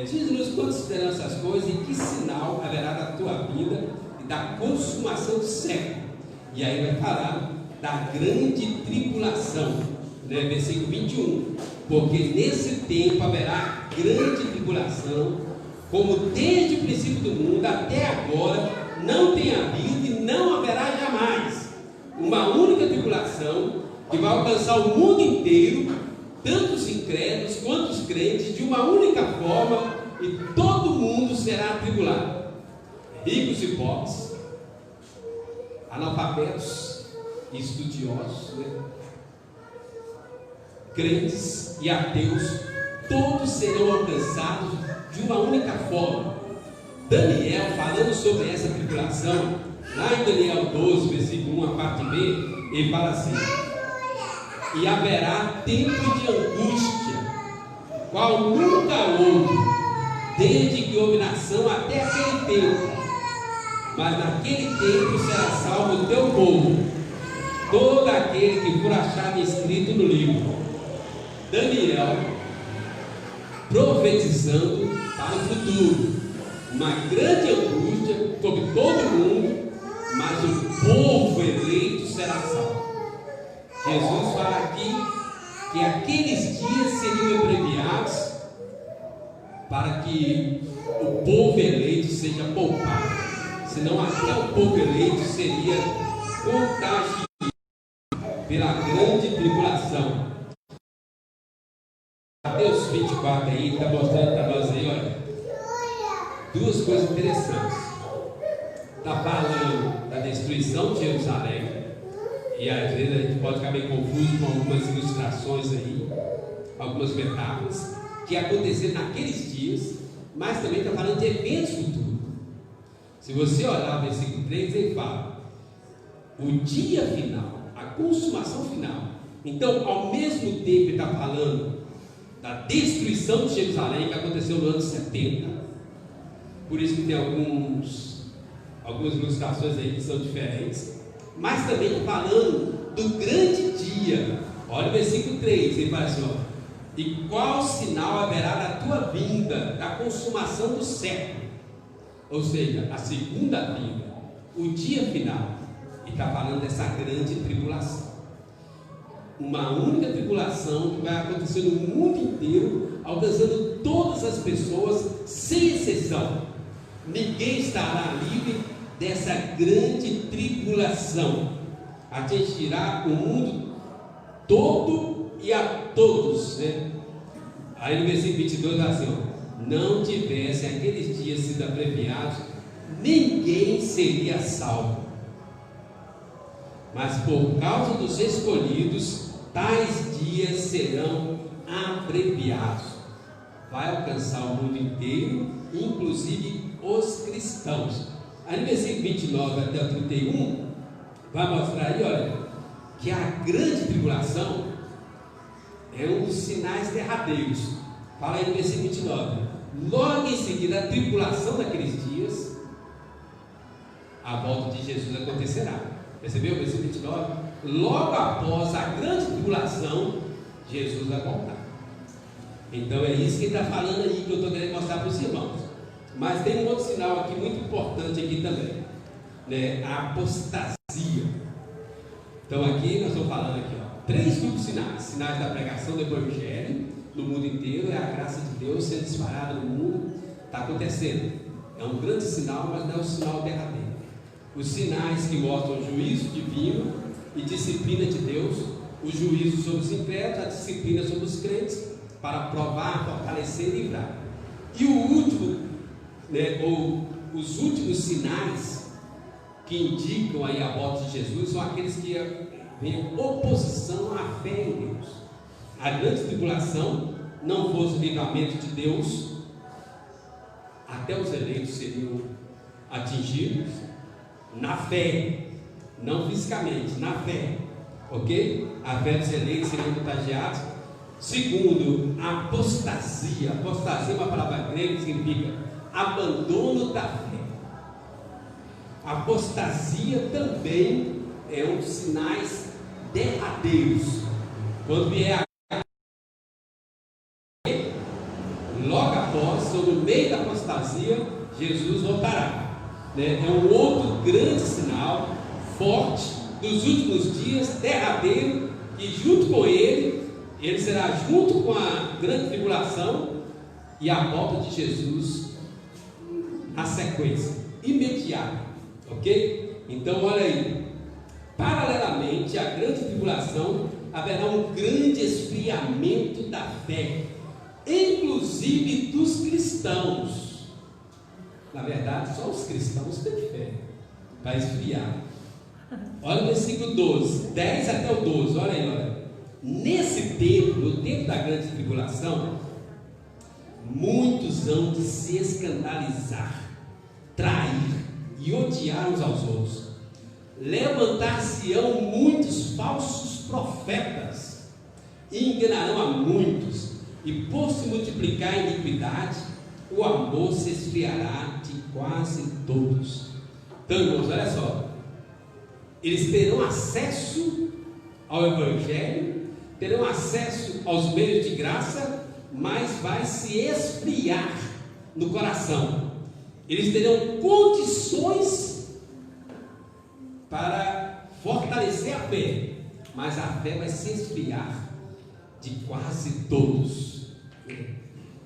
diz-nos quando serão essas coisas e que sinal haverá da tua vida e da consumação do século. E aí vai falar da grande tribulação, né? Versículo 21. Porque nesse tempo haverá grande tribulação, como desde o princípio do mundo até agora não tem havido e não haverá jamais. Uma única tribulação que vai alcançar o mundo inteiro, tanto os incrédulos quanto os crentes, de uma única forma, e todo mundo será atribulado. Ricos e pobres, analfabetos e estudiosos, né? Crentes e ateus, todos serão alcançados de uma única forma. Daniel, falando sobre essa tribulação, lá em Daniel 12, versículo 1 a 4b, ele fala assim: e haverá tempo de angústia, qual nunca houve, desde que houve nação até aquele tempo. Mas naquele tempo será salvo o teu povo, todo aquele que for achado escrito no livro. Daniel profetizando para o futuro uma grande angústia sobre todo mundo, mas o povo eleito será salvo. Jesus fala aqui que aqueles dias seriam abreviados para que o povo eleito seja poupado, senão até o povo eleito seria contagiado pela grande tribulação. Mateus 24 aí está mostrando para nós aí, olha, duas coisas interessantes. Está falando da destruição de Jerusalém, e às vezes a gente pode ficar meio confuso com algumas ilustrações aí, algumas metáforas que aconteceram naqueles dias, mas também está falando de eventos futuros. Se você olhar o versículo 3, ele fala o dia final, a consumação final. Então, ao mesmo tempo ele está falando da destruição de Jerusalém, que aconteceu no ano 70. Por isso que tem algumas ilustrações aí que são diferentes. Mas também está falando do grande dia. Olha o versículo 3, ele fala assim, ó: e qual sinal haverá da tua vinda, da consumação do século? Ou seja, a segunda vinda, o dia final. E está falando dessa grande tribulação. Uma única tribulação que vai acontecer no mundo inteiro, alcançando todas as pessoas, sem exceção. Ninguém estará livre dessa grande tribulação. Atingirá o mundo todo e a todos, né? Aí no versículo 22 está assim, ó: não tivessem aqueles dias sido abreviados, ninguém seria salvo. Mas por causa dos escolhidos, tais dias serão abreviados. Vai alcançar o mundo inteiro, inclusive os cristãos. Aí no versículo 29 até o 31, vai mostrar aí, olha, que a grande tribulação é um dos sinais derradeiros. Fala aí no versículo 29. Logo em seguida, a tribulação daqueles dias, a volta de Jesus acontecerá. Percebeu o versículo 29? Logo após a grande tribulação, Jesus vai voltar. Então é isso que ele está falando aí, que eu estou querendo mostrar para os irmãos. Mas tem um outro sinal aqui muito importante aqui também, né? A apostasia. Então aqui nós estamos falando aqui, ó, 3 grupos de sinais: sinais da pregação do Evangelho no mundo inteiro, é a graça de Deus sendo disparada no mundo, está acontecendo. É um grande sinal, mas não é um sinal derradeiro. Os sinais que mostram o juízo divino e disciplina de Deus, o juízo sobre os incrédulos, a disciplina sobre os crentes, para provar, fortalecer e livrar. E o último, né, ou os últimos sinais que indicam aí a volta de Jesus são aqueles que vêm oposição à fé em Deus. A grande tribulação não fosse o livramento de Deus, até os eleitos seriam atingidos na fé, não fisicamente, na fé, ok? A fé dos eleitos seriam contagiados. Segundo, a apostasia. Apostasia é uma palavra grega que significa abandono da fé. A apostasia também é um dos sinais derradeiros. Quando vier logo após, ou no meio da apostasia, Jesus voltará. É um outro grande sinal forte dos últimos dias, derradeiro, e junto com ele será junto com a grande tribulação e a volta de Jesus na sequência, imediata, ok? Então olha aí, paralelamente à grande tribulação haverá um grande esfriamento da fé, inclusive dos cristãos. Na verdade, só os cristãos têm fé para esfriar. Olha o versículo 12, 10 até o 12, olha aí, olha. Nesse tempo, no tempo da grande tribulação, muitos hão de se escandalizar, trair e odiar uns aos outros. Levantar-se-ão muitos falsos profetas e enganarão a muitos, e por se multiplicar a iniquidade, o amor se esfriará de quase todos. Então, irmãos, olha só, eles terão acesso ao Evangelho, terão acesso aos meios de graça, mas vai se esfriar no coração. Eles terão condições para fortalecer a fé, mas a fé vai se esfriar de quase todos.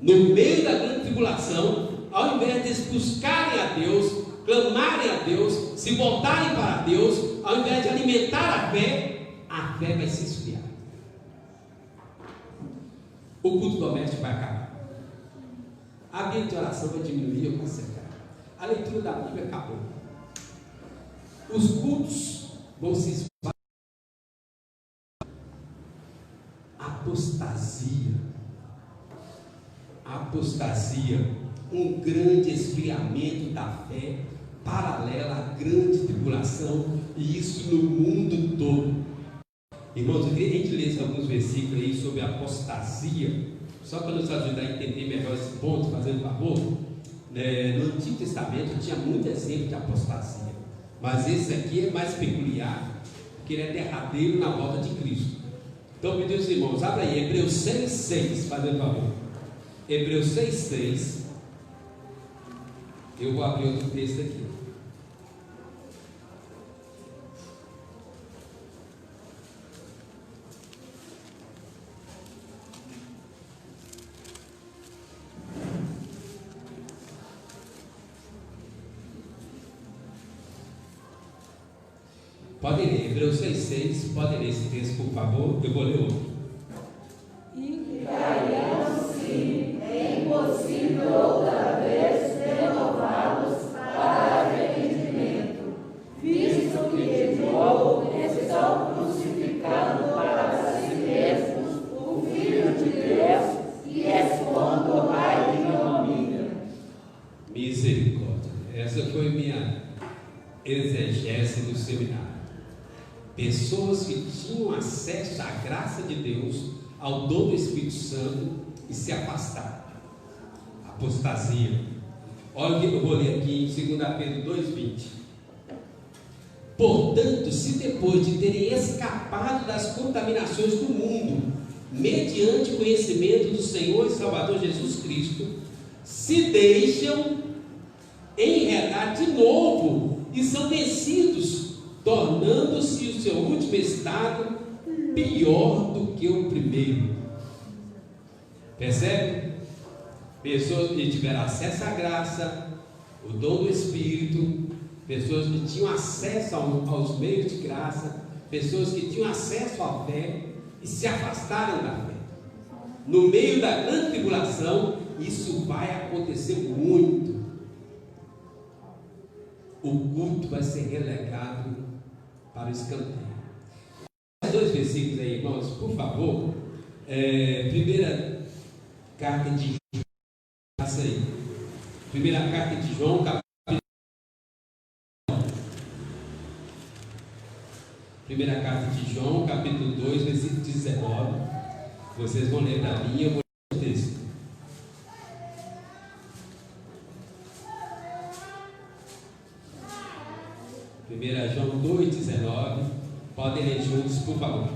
No meio da grande tribulação, ao invés de eles buscarem a Deus, clamarem a Deus, se voltarem para Deus, ao invés de alimentar a fé vai se esfriar. O culto doméstico vai acabar. A vida de oração vai diminuir ou vai secar. A leitura da Bíblia acabou. Os cultos vão se esfriar. Apostasia, um grande esfriamento da fé, paralela à grande tribulação, e isso no mundo todo. Irmãos, eu queria que a gente lesse alguns versículos aí sobre a apostasia, só para nos ajudar a entender melhor esse ponto, fazendo favor. No Antigo Testamento tinha muito exemplo de apostasia, mas esse aqui é mais peculiar, porque ele é derradeiro na volta de Cristo. Então, meus irmãos, abra aí Hebreus 6,6, fazendo favor. Hebreus 6,6. Eu vou abrir outro texto aqui. Podem ler, Hebreus 6,6, podem ler esse texto, por favor, eu vou ler outro. E caiam-se, é impossível outra vez renová-los para arrependimento, visto que de novo estão crucificando para si mesmos o Filho de Deus e expondo a ignomínia. Misericórdia, essa foi minha exegese do seminário. Pessoas que tinham acesso à graça de Deus, ao dom do Espírito Santo, e se afastaram. Apostasia. Olha o que eu vou ler aqui em 2 Pedro 2,20. Portanto, se depois de terem escapado das contaminações do mundo, mediante o conhecimento do Senhor e Salvador Jesus Cristo, se deixam enredar de novo e são vencidos, tornando-se o seu último estado pior do que o primeiro. Percebe? Pessoas que tiveram acesso à graça, o dom do Espírito, pessoas que tinham acesso aos meios de graça, pessoas que tinham acesso à fé e se afastaram da fé. No meio da grande tribulação, isso vai acontecer muito. O culto vai ser relegado para o escanteio. Dois versículos aí, irmãos, por favor. Primeira carta de João, passa aí. Primeira carta de João, capítulo. Primeira carta de João, capítulo 2, versículo 19. Vocês vão ler para mim, eu vou ler o texto. Primeira João 2,19. Podem ler juntos, por favor.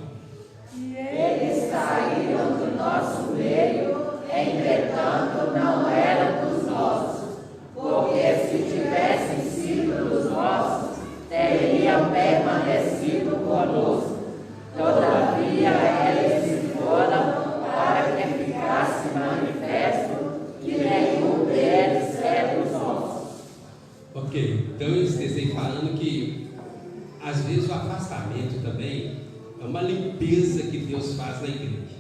E eles saíram do nosso meio, entretanto não eram dos nossos, porque se tivessem sido dos nossos, teriam permanecido conosco. Todavia eles se foram para que ficasse manifesto que nenhum deles é dos nossos. Ok, então eu esqueci falando que às vezes o afastamento também é uma limpeza que Deus faz na igreja,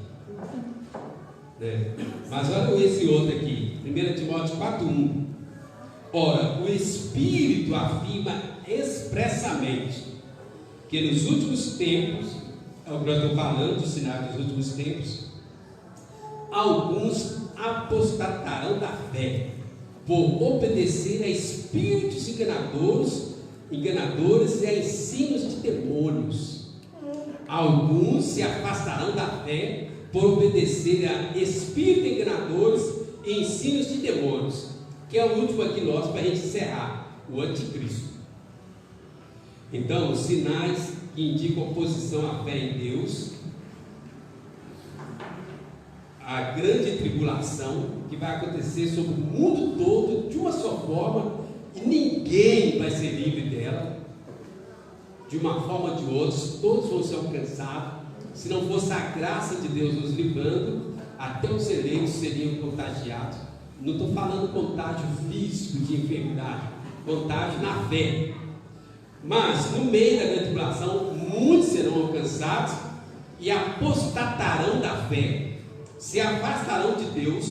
né? Mas olha esse outro aqui, 1 Timóteo 4,1. Ora, o Espírito afirma expressamente que nos últimos tempos, é o que nós estamos falando, dos sinais dos últimos tempos, alguns apostatarão da fé, por obedecer a espíritos enganadores e a ensinos de demônios. Alguns se afastarão da fé por obedecer a espíritos enganadores e ensinos de demônios, que é o último aqui nosso para a gente encerrar, o anticristo. Então, os sinais que indicam oposição à fé em Deus: a grande tribulação que vai acontecer sobre o mundo todo de uma só forma, e ninguém vai ser livre dela. De uma forma ou de outra, todos vão ser alcançados. Se não fosse a graça de Deus nos livrando, até os eleitos seriam contagiados. Não estou falando contágio físico de enfermidade, contágio na fé. Mas no meio da grande tribulação, muitos serão alcançados e apostatarão da fé, se afastarão de Deus,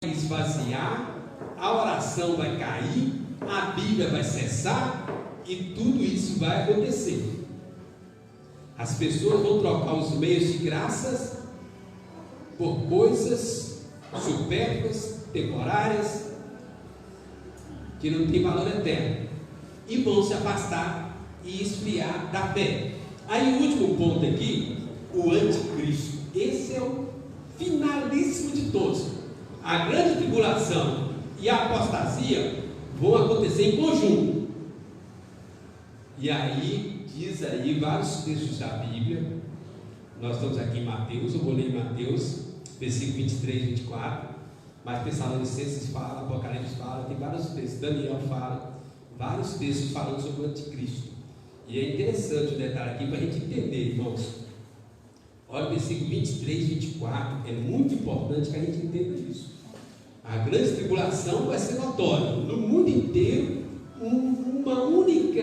vai esvaziar, a oração vai cair, a Bíblia vai cessar e tudo isso vai acontecer. As pessoas vão trocar os meios de graças por coisas supérfluas, temporárias, que não tem valor eterno, e vão se afastar e esfriar da fé. Aí o último ponto aqui, o anticristo. Esse é o finalíssimo de todos. A grande tribulação e a apostasia vão acontecer em conjunto. E aí, diz aí vários textos da Bíblia. Nós estamos aqui em Mateus, eu vou ler em Mateus, versículo 23 e 24. Mas Tessalonicenses fala, Apocalipse fala, tem vários textos, Daniel fala, vários textos falando sobre o anticristo. E é interessante o detalhe aqui para a gente entender, irmãos. Olha o versículo 23 e 24, é muito importante que a gente entenda isso. A grande tribulação vai ser notória no mundo inteiro, uma única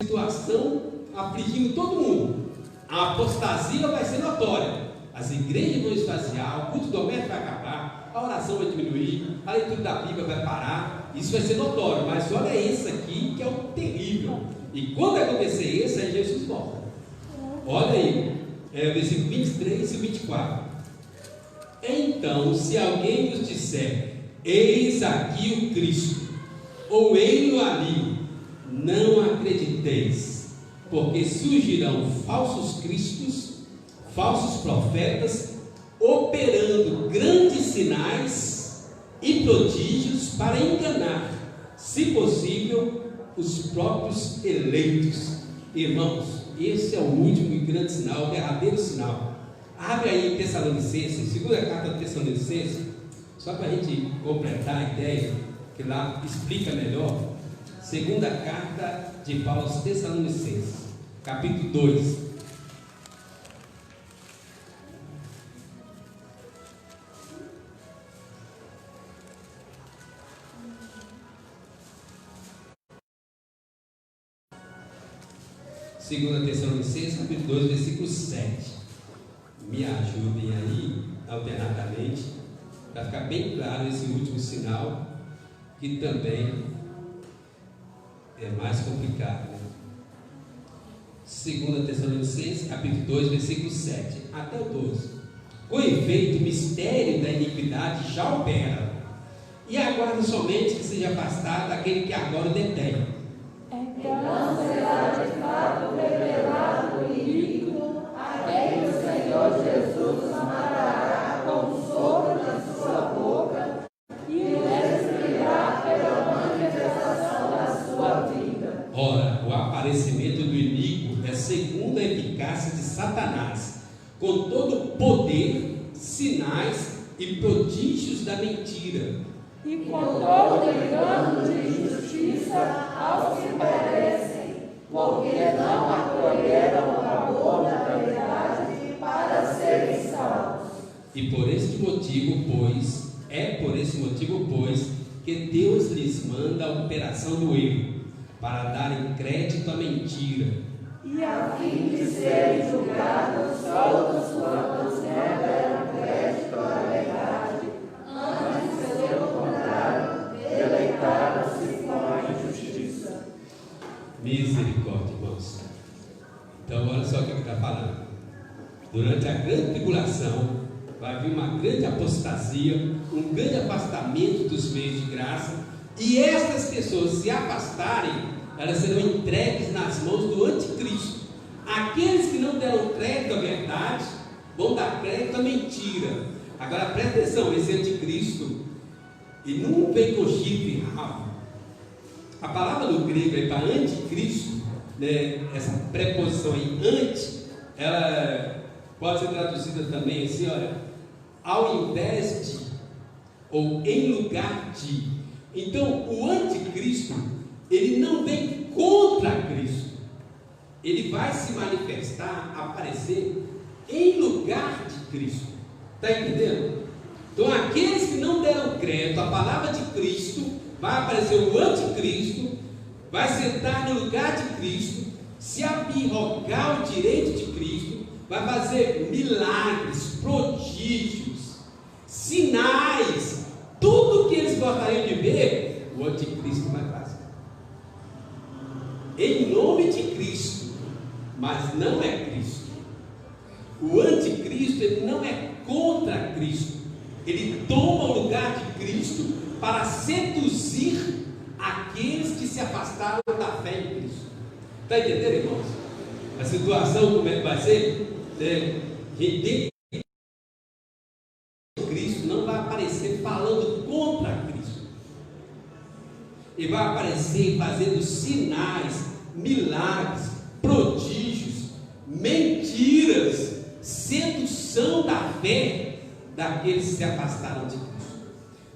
situação afligindo todo mundo. A apostasia vai ser notória, as igrejas vão esvaziar, o culto doméstico vai acabar, a oração vai diminuir, a leitura da Bíblia vai parar, isso vai ser notório. Mas olha esse aqui que é o terrível, e quando acontecer isso, aí Jesus volta. Olha aí, versículo 23 e 24. Então, se alguém vos disser, eis aqui o Cristo, ou ei-lo ali, não acrediteis, porque surgirão falsos cristos, falsos profetas, operando grandes sinais e prodígios para enganar, se possível, os próprios eleitos. Irmãos, esse é o último e grande sinal, o derradeiro sinal. Abre aí Tessalonicenses, segunda carta de Tessalonicenses, só para a gente completar a ideia, que lá explica melhor. Segunda carta de Paulo aos Tessalonicenses, capítulo 2. Segunda Tessalonicenses, capítulo 2, versículo 7. Me ajudem aí, alternadamente, para ficar bem claro esse último sinal, que também é mais complicado, né? Segunda Tessalonicenses, capítulo 2, versículo 7 até o 12. Com efeito, o mistério da iniquidade já opera, e aguarda somente que seja afastado aquele que agora o detém. Então será de fato revelado o inimigo, a quem o Senhor Jesus matará com o sopro da sua boca e o destruirá pela manifestação da sua vida. Ora, o aparecimento do inimigo é segundo a eficácia de Satanás, com todo o poder, sinais e prodígios da mentira, E com todo engano de injustiça aos que perecem, porque não acolheram o amor da verdade para serem salvos. E por esse motivo, pois, que Deus lhes manda a operação do erro, para darem crédito à mentira, E a fim de serem julgados todos quantos não deram crédito à verdade, antes, pelo contrário, deleitaram-se com a injustiça. Misericórdia, irmãos. Então, olha só o que ele está falando. Durante a grande tribulação, vai vir uma grande apostasia, um grande afastamento dos meios de graça, e estas pessoas se afastarem, elas serão entregues nas mãos do anticristo. Aqueles que não deram crédito à verdade, vão dar crédito à mentira. Agora presta atenção, esse anticristo, ele não vem com chifre e rabo. A palavra do grego aí para anticristo, né, essa preposição aí, anti, ela pode ser traduzida também assim, olha, ao invés de, ou em lugar de. Então, o anticristo, ele não vem contra Cristo, ele vai se manifestar, aparecer em lugar de Cristo. Está entendendo? Então, aqueles que não deram crédito à palavra de Cristo, vai aparecer o anticristo, vai sentar no lugar de Cristo, se arrogar o direito de Cristo, vai fazer milagres, prodígios, sinais, tudo que eles gostariam de ver, o anticristo vai fazer. Em nome de Cristo, mas não é Cristo. O anticristo, ele não é contra Cristo, ele toma o lugar de Cristo para seduzir aqueles que se afastaram da fé em Cristo. Está entendendo, irmãos? A situação como é que vai ser? Cristo não vai aparecer falando contra Cristo, ele vai aparecer fazendo sinais, milagres, prodígios, mentiras, sedução da fé daqueles que se afastaram de Cristo.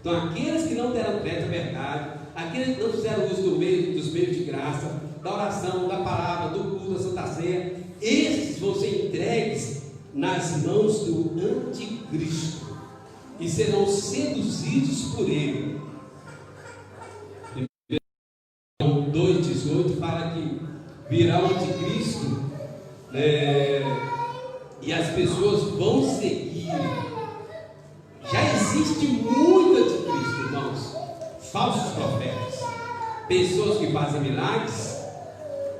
Então, aqueles que não deram crédito à verdade, aqueles que não fizeram uso dos meios de graça, da oração, da palavra, do culto, da Santa Ceia, esses vão ser entregues nas mãos do anticristo e serão seduzidos por ele. 2,18 fala que virá o anticristo, e as pessoas vão seguir. Já existe muito anticristo, irmãos, falsos profetas, pessoas que fazem milagres,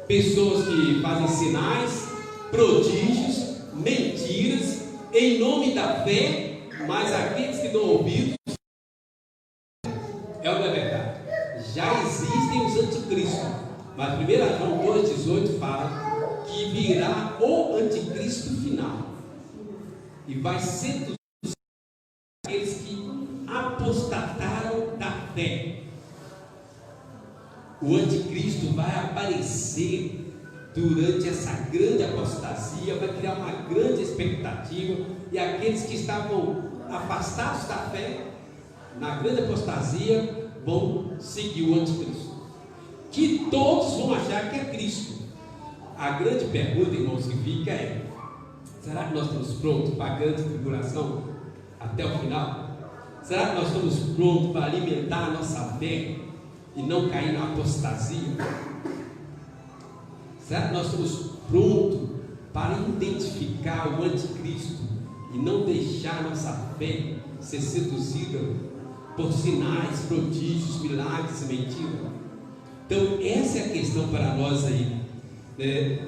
pessoas que fazem sinais, prodígios, mentiras, em nome da fé, mas aqueles que dão ouvidos, é o que é verdade. Já existem os anticristos, mas 1 João 2,18 fala que virá o anticristo final, e vai seduzir aqueles que apostataram da fé. O anticristo vai aparecer durante essa grande apostasia, vai criar uma grande expectativa, e aqueles que estavam afastados da fé, na grande apostasia, vão seguir o anticristo, que todos vão achar que é Cristo. A grande pergunta, irmãos, que fica é: será que nós estamos prontos para a grande tribulação até o final? Será que nós estamos prontos para alimentar a nossa fé e não cair na apostasia? Será que nós estamos prontos para identificar o anticristo e não deixar a nossa fé ser seduzida por sinais, prodígios, milagres e mentiras? Então essa é a questão para nós aí, né?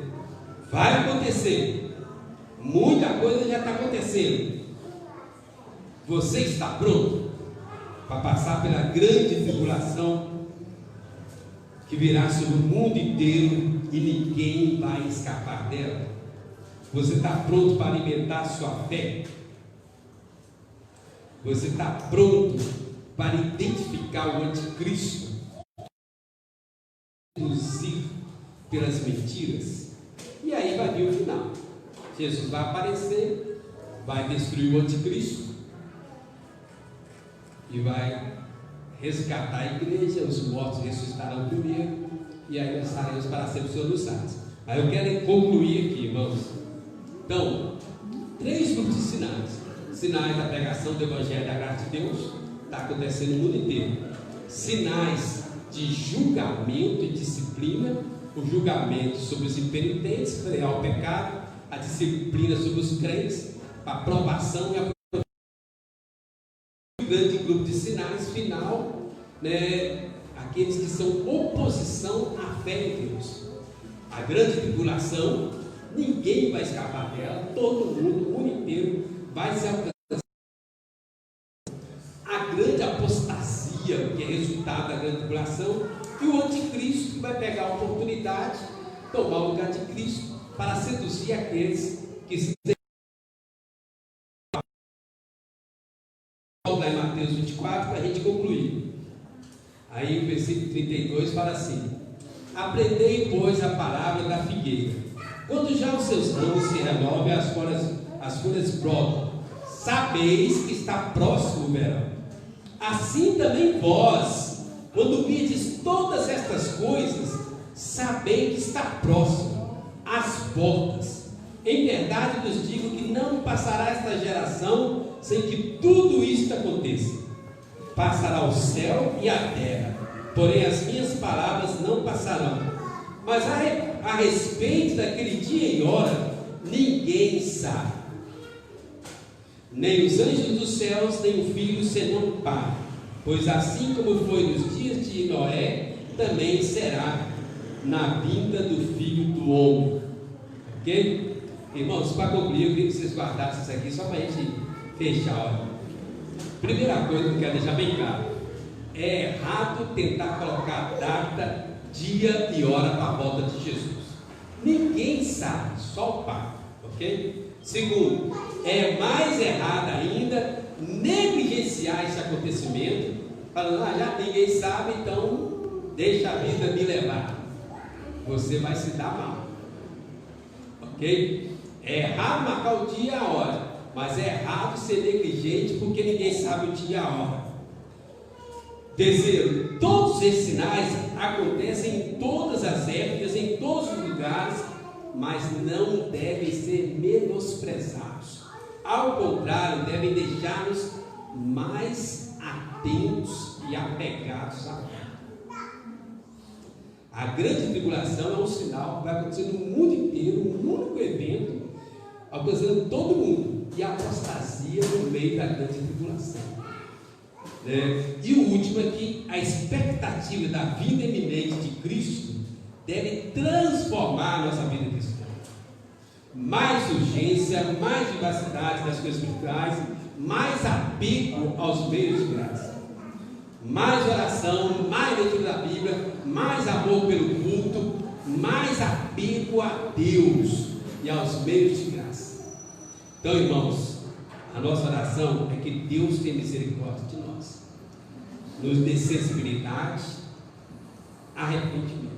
Vai acontecer, muita coisa já está acontecendo. Você está pronto para passar pela grande tribulação que virá sobre o mundo inteiro e ninguém vai escapar dela? Você está pronto para alimentar a sua fé? Você está pronto para identificar o anticristo, seduzir pelas mentiras? E aí vai vir o final. Jesus vai aparecer, vai destruir o anticristo e vai resgatar a igreja. Os mortos ressuscitarão primeiro, e aí nós estaremos para sempre soluçados. Aí eu quero concluir aqui, irmãos. Então, 3 grupos de sinais: sinais da pregação do Evangelho da graça de Deus, está acontecendo no mundo inteiro; sinais de julgamento e disciplina, o julgamento sobre os impenitentes, frear o pecado; a disciplina sobre os crentes, a aprovação e a grande grupo de sinais final, né, aqueles que são oposição à fé em Deus. A grande tribulação, ninguém vai escapar dela, todo mundo, o mundo inteiro vai se alcançar assistir aqueles que se lá em Mateus 24 para a gente concluir. Aí o versículo 32 fala assim: aprendei, pois, a parábola da figueira. Quando já os seus ramos se renovam e as folhas brotam, sabeis que está próximo o verão. Assim também vós, quando vides todas estas coisas, sabeis que está próximo às portas. Em verdade vos digo que não passará esta geração sem que tudo isto aconteça. Passará o céu e a terra, porém as minhas palavras não passarão. Mas a respeito daquele dia e hora, ninguém sabe, nem os anjos dos céus, nem o Filho, senão o Pai. Pois assim como foi nos dias de Noé, também será na vinda do Filho do Homem. Ok? Irmãos, para concluir, eu queria que vocês guardassem isso aqui só para a gente fechar. Olha. Primeira coisa que eu quero deixar bem claro: é errado tentar colocar data, dia e hora para a volta de Jesus. Ninguém sabe, só o Pai. Ok? Segundo, é mais errado ainda negligenciar esse acontecimento, falando, já ninguém sabe, então deixa a vida me levar. Você vai se dar mal. Ok? É errado marcar o dia e a hora, mas é errado ser negligente porque ninguém sabe o dia e a hora. Terceiro, todos esses sinais acontecem em todas as épocas, em todos os lugares, mas não devem ser menosprezados. Ao contrário, devem deixar-nos mais atentos e apegados à fé. A grande tribulação é um sinal que vai acontecer no mundo inteiro, um único evento, alcançando todo mundo, e a apostasia no meio da grande tribulação. E o último é que a expectativa da vida iminente de Cristo deve transformar a nossa vida cristã. Mais urgência, mais vivacidade das coisas espirituais, mais apego aos meios de graça, mais oração, mais leitura da Bíblia, mais amor pelo culto, mais apego a Deus e aos meios de graça. Então, irmãos, a nossa oração é que Deus tenha misericórdia de nós, nos dê sensibilidade, arrependimento.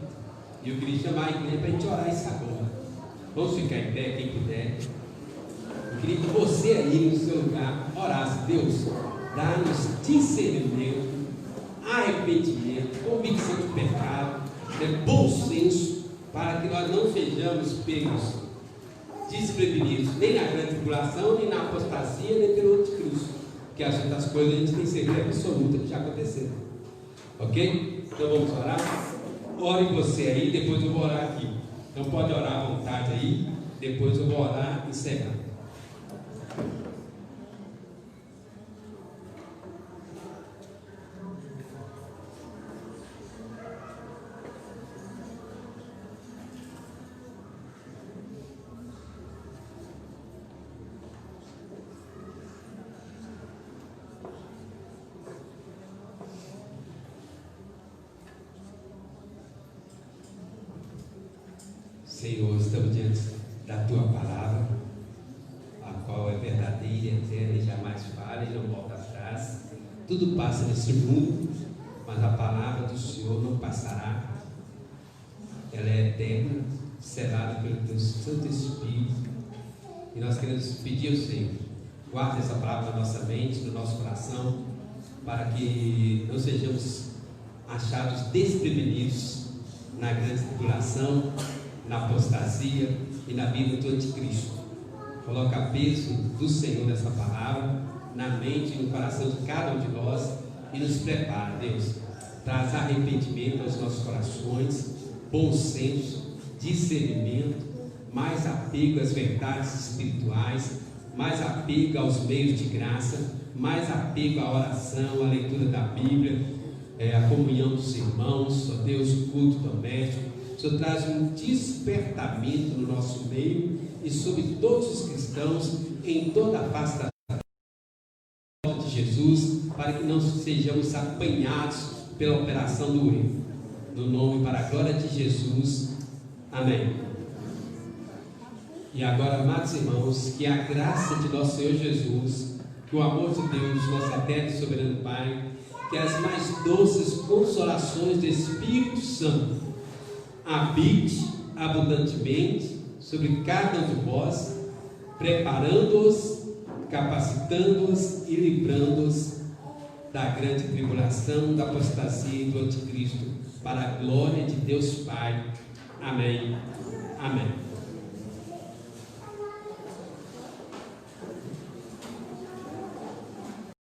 E eu queria chamar a igreja para a gente orar isso agora. Vamos ficar em pé, quem puder. Eu queria que você aí no seu lugar orasse: Deus, dá-nos discernimento, arrependimento, convicção de pecado, bom senso, para que nós não sejamos pegos desprevenidos, nem na grande tribulação, nem na apostasia, nem pelo anticristo, porque as outras coisas a gente tem certeza absoluta que já aconteceram. Ok? Então vamos orar? Ore você aí, depois eu vou orar aqui. Então pode orar à vontade aí, depois eu vou orar encerrando. Senhor, estamos diante da Tua palavra, a qual é verdadeira, eterna e jamais falha e não volta atrás. Tudo passa nesse mundo, mas a palavra do Senhor não passará. Ela é eterna, selada pelo Teu Santo Espírito. E nós queremos pedir ao Senhor, guarde essa palavra na nossa mente, no nosso coração, para que não sejamos achados desprevenidos na grande tribulação, na apostasia e na vida do anticristo. Coloca peso do Senhor nessa palavra, na mente e no coração de cada um de nós, e nos prepara, Deus. Traz arrependimento aos nossos corações, bom senso, discernimento, mais apego às verdades espirituais, mais apego aos meios de graça, mais apego à oração, à leitura da Bíblia, a comunhão dos irmãos, ó Deus, o culto doméstico. O Senhor traz um despertamento no nosso meio e sobre todos os cristãos em toda a face da terra de Jesus, para que não sejamos apanhados pela operação do erro. No nome, para a glória de Jesus. Amém. E agora, amados irmãos, que a graça de nosso Senhor Jesus, que o amor de Deus, nosso eterno e soberano Pai, que as mais doces consolações do Espírito Santo habite abundantemente sobre cada um de vós, preparando-os, capacitando-os e livrando-os da grande tribulação, da apostasia e do anticristo, para a glória de Deus Pai. Amém. Amém.